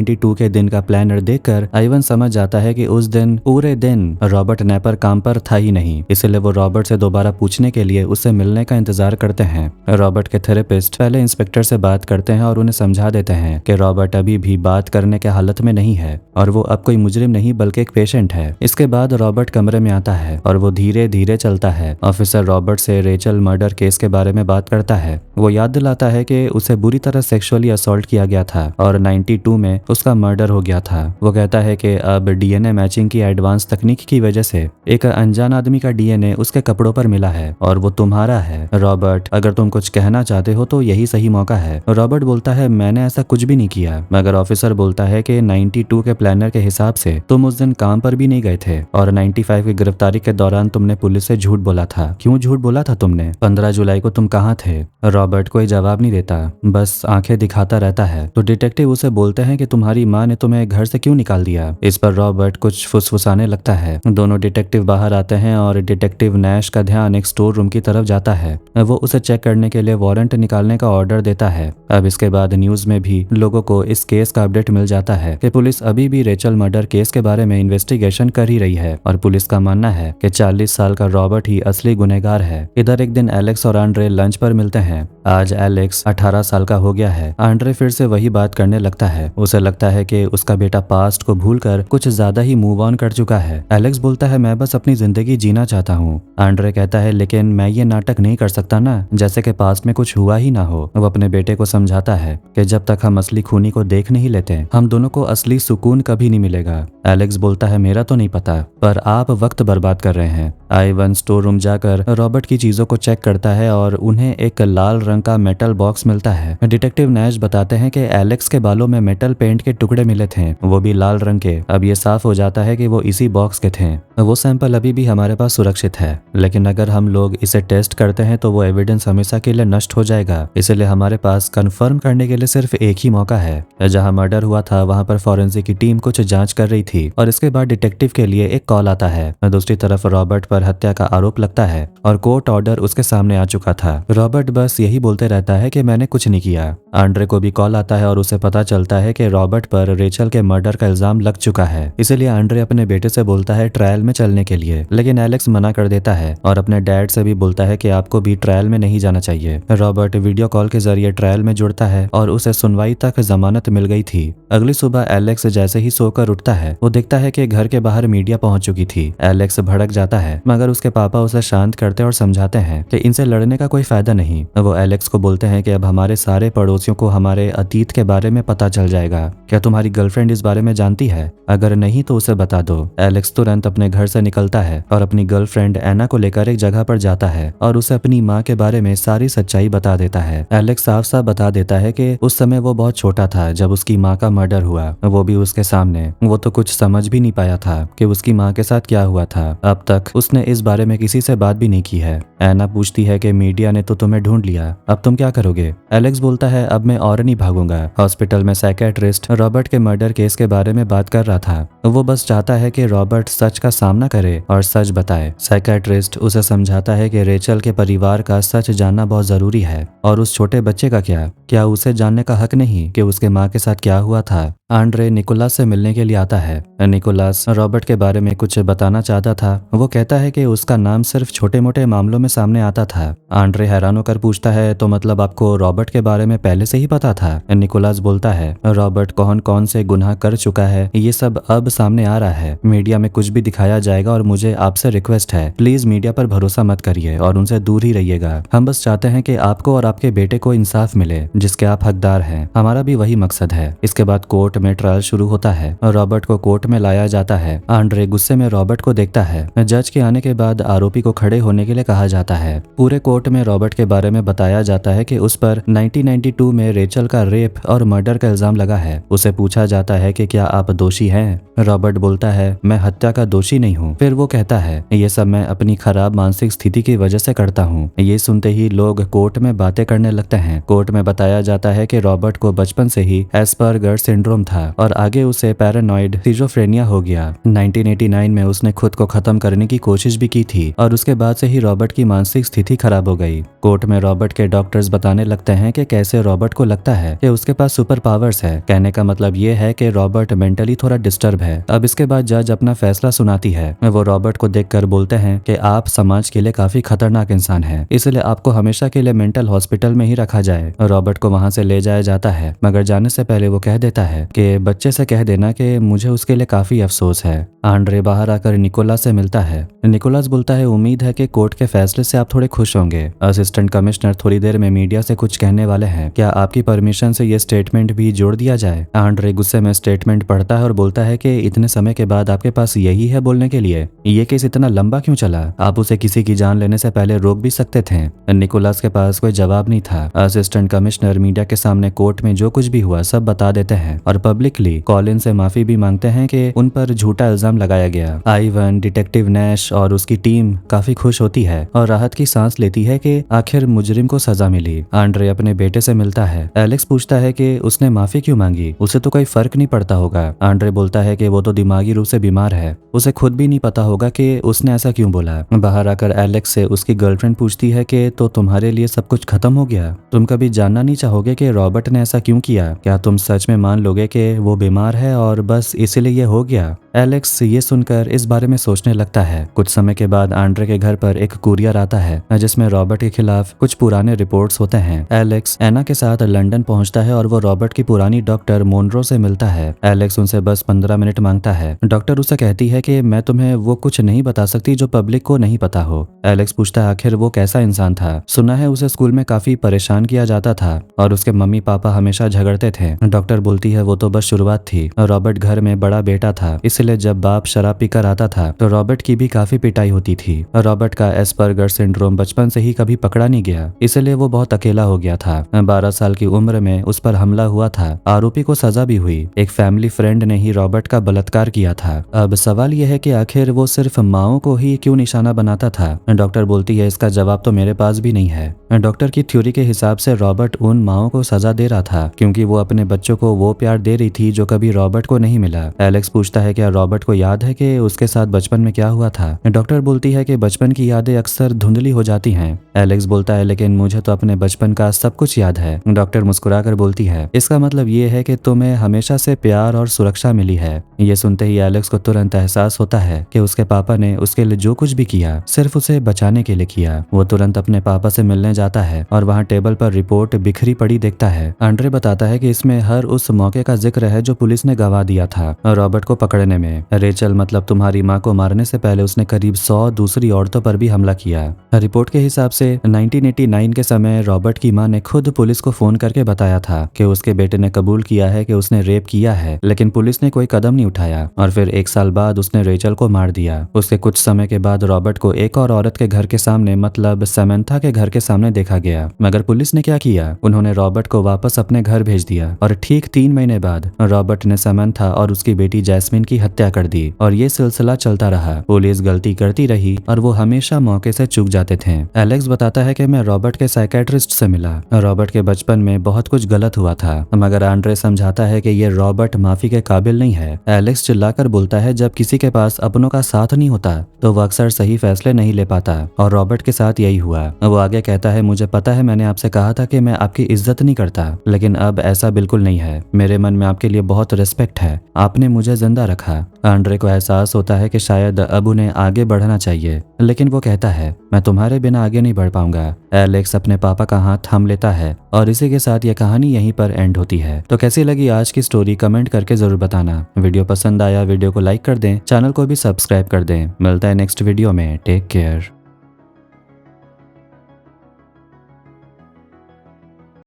1992 के दिन का प्लानर देखकर आइवन समझ जाता है कि उस दिन पूरे दिन रॉबर्ट नैपर काम पर था ही नहीं, इसलिए वो रॉबर्ट से दोबारा पूछने के लिए उससे मिलने का इंतजार करते हैं। रॉबर्ट के थेरेपिस्ट पहले इंस्पेक्टर से बात करते हैं और उन्हें समझा देते हैं कि रॉबर्ट अभी भी बात करने के हालत में नहीं है और वो अब कोई मुजरिम नहीं बल्कि एक पेशेंट है। इसके बाद रॉबर्ट कमरे में आता है और वो धीरे धीरे चलता है। ऑफिसर रॉबर्ट से रेचल मर्डर केस के बारे में बात करता है। वो याद दिलाता है कि उसे बुरी तरह सेक्सुअली असॉल्ट किया गया था और 92 में उसका मर्डर हो गया था। वो कहता है कि अब डीएनए मैचिंग की एडवांस तकनीक की वजह से एक अनजान आदमी का डीएनए उसके कपड़ों पर मिला है और वो तुम्हारा है। रॉबर्ट, अगर तुम कुछ कहना चाहते हो तो यही सही मौका है। रॉबर्ट बोलता है मैंने ऐसा कुछ भी नहीं किया, मगर ऑफिसर बोलता है कि 92 के प्लानर के हिसाब से तुम उस दिन काम पर भी नहीं गए थे और 95 की गिरफ्तारी के दौरान तुमने पुलिस से झूठ बोला था। क्यों झूठ बोला था तुमने? 15 जुलाई को तुम कहाँ थे? रॉबर्ट कोई जवाब नहीं देता, बस आंखें दिखाता रहता है। तो डिटेक्टिव उसे बोलते हैं कि तुम्हारी माँ ने तुम्हें घर से क्यों निकाल दिया? इस पर रॉबर्ट कुछ फुसफुसाने लगता है। दोनों डिटेक्टिव बाहर आते हैं और डिटेक्टिव नैश का ध्यान एक स्टोर रूम की तरफ जाता है। वो उसे चेक करने के लिए वारंट निकालने का ऑर्डर देता है। अब इसके बाद न्यूज में भी लोगों को इस केस का अपडेट मिल जाता है कि पुलिस अभी भी रेचल मर्डर केस के बारे में इन्वेस्टिगेशन कर ही रही है और पुलिस का मानना है कि 40 साल का रॉबर्ट ही असली गुनहगार है। इधर एक दिन एलेक्स और आंड्रे लंच पर मिलते हैं। आज एलेक्स 18 साल का हो गया है। आंड्रे फिर से वही बात करने लगता है। उसे लगता है कि उसका बेटा पास्ट को भूलकर कुछ ज्यादा ही मूव ऑन कर चुका है। एलेक्स बोलता है मैं बस अपनी जिंदगी जीना चाहता हूँ। आंड्रे कहता है लेकिन मैं ये नाटक नहीं कर सकता ना, जैसे कि पास्ट में कुछ हुआ ही ना हो। वो अपने बेटे को समझाता है कि जब तक हम असली खूनी को देख नहीं लेते हम दोनों को असली सुकून कभी नहीं मिलेगा। एलेक्स बोलता है मेरा तो नहीं पता, पर आप वक्त बर्बाद कर रहे हैं। आइवन स्टोर रूम जाकर रॉबर्ट की चीजों को चेक करता है और उन्हें एक लाल रंग का मेटल बॉक्स मिलता है। डिटेक्टिव नैश बताते हैं कि एलेक्स के बालों में मेटल पेंट के टुकड़े मिले थे, वो भी लाल रंग के। अब ये साफ हो जाता है कि वो इसी बॉक्स के थे। वो सैंपल अभी भी हमारे पास सुरक्षित है, लेकिन अगर हम लोग इसे टेस्ट करते हैं तो वो एविडेंस हमेशा के लिए नष्ट हो जाएगा। इसलिए हमारे पास कंफर्म करने के लिए सिर्फ एक ही मौका है। जहाँ मर्डर हुआ था वहाँ पर फॉरेंसिक की टीम कुछ जांच कर रही थी और इसके बाद डिटेक्टिव के लिए एक कॉल आता है। दूसरी तरफ रॉबर्ट पर हत्या का आरोप लगता है और कोर्ट ऑर्डर उसके सामने आ चुका था। रॉबर्ट बस यही बोलते रहता है कि मैंने कुछ नहीं किया। आंड्रे को भी कॉल आता है और उसे पता चलता है कि रॉबर्ट पर रेचल के मर्डर का इल्जाम लग चुका है। इसीलिए आंड्रे अपने बेटे से बोलता है ट्रायल में चलने के लिए, लेकिन एलेक्स मना कर देता है और अपने डैड से भी बोलता है कि आपको भी ट्रायल में नहीं जाना चाहिए। रॉबर्ट वीडियो कॉल के जरिए ट्रायल में जुड़ता है और उसे सुनवाई तक जमानत मिल गई थी। अगली सुबह एलेक्स जैसे ही सोकर उठता है वो देखता है कि घर के बाहर मीडिया पहुंच चुकी थी। एलेक्स भड़क जाता है, मगर उसके पापा उसे शांत करते और समझाते हैं कि इनसे लड़ने का कोई फायदा नहीं। वो एलेक्स को बोलते हैं कि अब हमारे सारे पड़ोसियों को हमारे अतीत के बारे में पता चल जाएगा। क्या तुम्हारी गर्लफ्रेंड इस बारे में जानती है? अगर नहीं तो उसे बता दो। एलेक्स तुरंत अपने घर से निकलता है और अपनी गर्लफ्रेंड एना को लेकर एक जगह पर जाता है और उसे अपनी माँ के बारे में सारी सच्चाई बता देता है। एलेक्स साफ साफ बता देता है कि उस समय वो बहुत छोटा था जब उसकी माँ का मर्डर हुआ, वो भी उसके सामने। वो तो कुछ समझ भी नहीं पाया था कि उसकी माँ के साथ क्या हुआ था। अब तक उसने इस बारे में किसी से बात भी नहीं की है। एना पूछती है कि मीडिया ने तो तुम्हें ढूंढ लिया, अब तुम क्या करोगे? एलेक्स बोलता है अब मैं और नहीं भागूंगा। हॉस्पिटल में साइकियाट्रिस्ट रॉबर्ट के मर्डर केस के बारे में बात कर रहा था। वो बस चाहता है कि रॉबर्ट सच का सामना करे और सच बताए। साइकियाट्रिस्ट उसे समझाता है कि रेचल के परिवार का सच जानना बहुत जरूरी है और उस छोटे बच्चे का क्या उसे जानने का हक नहीं कि उसके माँ के साथ क्या हुआ था? आंड्रे निकोलास से मिलने के लिए आता है। निकोलास रॉबर्ट के बारे में कुछ बताना चाहता था। वो कहता है कि उसका नाम सिर्फ छोटे मोटे मामलों में सामने आता था। आंड्रे हैरान होकर पूछता है तो मतलब आपको रॉबर्ट के बारे में पहले से ही पता था? निकोलास बोलता है रॉबर्ट कौन कौन से गुनाह कर चुका है ये सब अब सामने आ रहा है। मीडिया में कुछ भी दिखाया जाएगा और मुझे आपसे रिक्वेस्ट है, प्लीज मीडिया पर भरोसा मत करिए और उनसे दूर ही रहिएगा। हम बस चाहते हैं कि आपको और आपके बेटे को इंसाफ मिले जिसके आप हकदार हैं। हमारा भी वही मकसद है। इसके बाद कोर्ट में ट्रायल शुरू होता है और रॉबर्ट को कोर्ट में लाया जाता है। आंड्रे गुस्से में रॉबर्ट को देखता है। जज के आने के बाद आरोपी को खड़े होने के लिए कहा जाता है। पूरे कोर्ट में रॉबर्ट के बारे में बताया जाता है कि उस पर 1992 में रेचल का रेप और मर्डर का इल्जाम लगा है। उसे पूछा जाता है कि क्या आप दोषी हैं? रॉबर्ट बोलता है मैं हत्या का दोषी नहीं हूँ। फिर वो कहता है ये सब मैं अपनी खराब मानसिक स्थिति की वजह से करता हूँ। ये सुनते ही लोग कोर्ट में बातें करने लगते हैं। कोर्ट में बताया जाता है कि रॉबर्ट को बचपन से ही एस्पर्गर सिंड्रोम था और आगे उसे पैरानॉइड सिजोफ्रेनिया हो गया। 1989 में उसने खुद को खत्म करने की कोशिश भी की थी और उसके बाद से ही रॉबर्ट की मानसिक स्थिति खराब हो गई। कोर्ट में रॉबर्ट के डॉक्टर्स बताने लगते हैं कि कैसे रॉबर्ट को लगता है कि उसके पास सुपर पावर्स है। कहने का मतलब ये है कि रॉबर्ट मेंटली थोड़ा डिस्टर्ब है। अब इसके बाद जज अपना फैसला सुनाती है। वो रॉबर्ट को देखकर बोलते हैं कि आप समाज के लिए काफी खतरनाक इंसान हैं, इसलिए आपको हमेशा के लिए मेंटल हॉस्पिटल में ही रखा जाए। रॉबर्ट को वहां से ले जाया जाता है, मगर जाने से पहले वो कह देता है कि बच्चे से कह देना कि मुझे उसके लिए काफी अफसोस है। आंड्रे बाहर आकर निकोलस से मिलता है। निकोलस बोलता है उम्मीद है कि कोर्ट के फैसले से आप थोड़े खुश होंगे। असिस्टेंट कमिश्नर थोड़ी देर में मीडिया से कुछ कहने वाले हैं, क्या आपकी परमिशन से ये स्टेटमेंट भी जोड़ दिया जाए। आंड्रे गुस्से में स्टेटमेंट पढ़ता है और बोलता है कि इतने समय के बाद आपके पास यही है बोलने के लिए, ये केस इतना लंबा क्यों चला, आप उसे किसी की जान लेने से पहले रोक भी सकते थे। निकोलस के पास कोई जवाब नहीं था। असिस्टेंट कमिश्नर मीडिया के सामने कोर्ट में जो कुछ भी हुआ सब बता देते हैं और पब्लिकली कॉलिन से माफी भी मांगते हैं कि उन पर झूठा इल्जाम लगाया गया। आइवन, डिटेक्टिव नैश और उसकी टीम काफी खुश होती है और राहत की सांस लेती है कि आखिर मुजरिम को सजा मिली। आंड्रे अपने बेटे से मिलता है। एलेक्स पूछता है कि उसने माफी क्यों मांगी, उसे तो कोई फर्क नहीं पड़ता होगा। आंड्रे बोलता है कि वो तो दिमागी रूप से बीमार है, उसे खुद भी नहीं पता होगा कि उसने ऐसा क्यों बोला। बाहर आकर एलेक्स से उसकी गर्लफ्रेंड पूछती है कि तो तुम्हारे लिए सब कुछ खत्म हो गया, तुम कभी जानना नहीं चाहोगे कि रॉबर्ट ने ऐसा क्यों किया, क्या तुम सच में मान लोगे कि वो बीमार है और बस इसीलिए ये हो गया। एलेक्स ये सुनकर इस बारे में सोचने लगता है। कुछ समय के बाद आंड्रे के घर पर एक कुरियर आता है जिसमें रॉबर्ट के खिलाफ कुछ पुराने रिपोर्ट्स होते हैं। एलेक्स एना के साथ लंदन पहुंचता है और वो रॉबर्ट की पुरानी डॉक्टर मोनरो से मिलता है। एलेक्स उनसे बस 15 मिनट मांगता है। डॉक्टर उसे कहती है कि मैं तुम्हें वो कुछ नहीं बता सकती जो पब्लिक को नहीं पता हो। एलेक्स पूछता है आखिर वो कैसा इंसान था। सुना है उसे स्कूल में काफी परेशान किया जाता था और उसके मम्मी पापा हमेशा झगड़ते थे। डॉक्टर बोलती है वो तो बस शुरुआत थी, रॉबर्ट घर में बड़ा बेटा था, इसलिए जब बाप शराब पीकर आता था तो रॉबर्ट की भी काफी पिटाई होती थी। रॉबर्ट का एस्पर्गर सिंड्रोम बचपन से ही कभी पकड़ा नहीं गया, इसलिए वो बहुत अकेला हो गया था। 12 साल की उम्र में उस पर हमला हुआ था, आरोपी को सजा भी हुई। एक फैमिली फ्रेंड ने ही रॉबर्ट का बलात्कार किया था। अब सवाल यह है कि आखिर वो सिर्फ माओ को ही क्यों निशाना बनाता था। डॉक्टर बोलती है इसका जवाब तो मेरे पास भी नहीं है। डॉक्टर की थ्योरी के हिसाब से रॉबर्ट उन माओ को सजा दे रहा था क्योंकि वो अपने बच्चों को वो प्यार दे रही थी जो कभी रॉबर्ट को नहीं मिला। एलेक्स पूछता है क्या रॉबर्ट को याद है कि उसके साथ बचपन में क्या हुआ था। डॉक्टर बोलती है कि बचपन की यादें अक्सर धुंधली हो जाती हैं। एलेक्स बोलता है लेकिन मुझे तो अपने बचपन का सब कुछ याद है। डॉक्टर मुस्कुराकर बोलती है इसका मतलब ये है कि तुम्हें हमेशा से प्यार और सुरक्षा मिली है। ये सुनते ही एलेक्स को तुरंत एहसास होता है कि उसके पापा ने उसके लिए जो कुछ भी किया सिर्फ उसे बचाने के लिए किया। वो तुरंत अपने पापा से मिलने जाता है और वहाँ टेबल पर रिपोर्ट बिखरी पड़ी देखता है। आंड्रे बताता है कि इसमें हर उस मौके का जिक्र है जो पुलिस ने गवा दिया था रॉबर्ट को पकड़ने में। रेचल मतलब तुम्हारी माँ को मारने से पहले उसने करीब 100 दूसरी औरतों पर भी हमला किया। रिपोर्ट के हिसाब से 1989 के समय रॉबर्ट की माँ ने खुद पुलिस को फोन करके बताया था कि उसके बेटे ने कबूल किया है कि उसने रेप किया है, लेकिन पुलिस ने कोई कदम नहीं उठाया और फिर 1 साल बाद उसने रेचल को मार दिया। उसके कुछ समय के बाद रॉबर्ट को एक और औरत के घर के सामने मतलब सैमंथा के घर के सामने देखा गया, मगर पुलिस ने क्या किया, उन्होंने रॉबर्ट को वापस अपने घर भेज दिया और ठीक 3 महीने बाद रॉबर्ट ने सैमंथा और उसकी बेटी जैस्मिन की हत्या कर दी और ये सिलसिला चलता रहा। पुलिस गलती करती रही और वो हमेशा मौके से चूक जाते थे। एलेक्स बताता है कि मैं रॉबर्ट के साइकेट्रिस्ट से मिला। रॉबर्ट के बचपन में बहुत कुछ गलत हुआ था, मगर आंड्रे समझाता है कि ये रॉबर्ट माफी के काबिल नहीं है। एलेक्स चिल्लाकर बोलता है जब किसी के पास अपनों का साथ नहीं होता तो वो अक्सर सही फैसले नहीं ले पाता और रॉबर्ट के साथ यही हुआ। वो आगे कहता है मुझे पता है मैंने आपसे कहा था कि मैं आपकी इज्जत नहीं करता, लेकिन अब ऐसा बिल्कुल नहीं है। मेरे मन में आपके लिए बहुत रिस्पेक्ट है, आपने मुझे जिंदा रखा। आंड्रे को एहसास होता है कि शायद अब उन्हें आगे बढ़ना चाहिए, लेकिन वो कहता है मैं तुम्हारे बिना आगे नहीं बढ़ पाऊंगा। एलेक्स अपने पापा का हाथ थाम लेता है और इसी के साथ यह कहानी यहीं पर एंड होती है। तो कैसी लगी आज की स्टोरी कमेंट करके जरूर बताना। वीडियो पसंद आया वीडियो को लाइक कर दें, चैनल को भी सब्सक्राइब कर दें। मिलता है नेक्स्ट वीडियो में। Take care.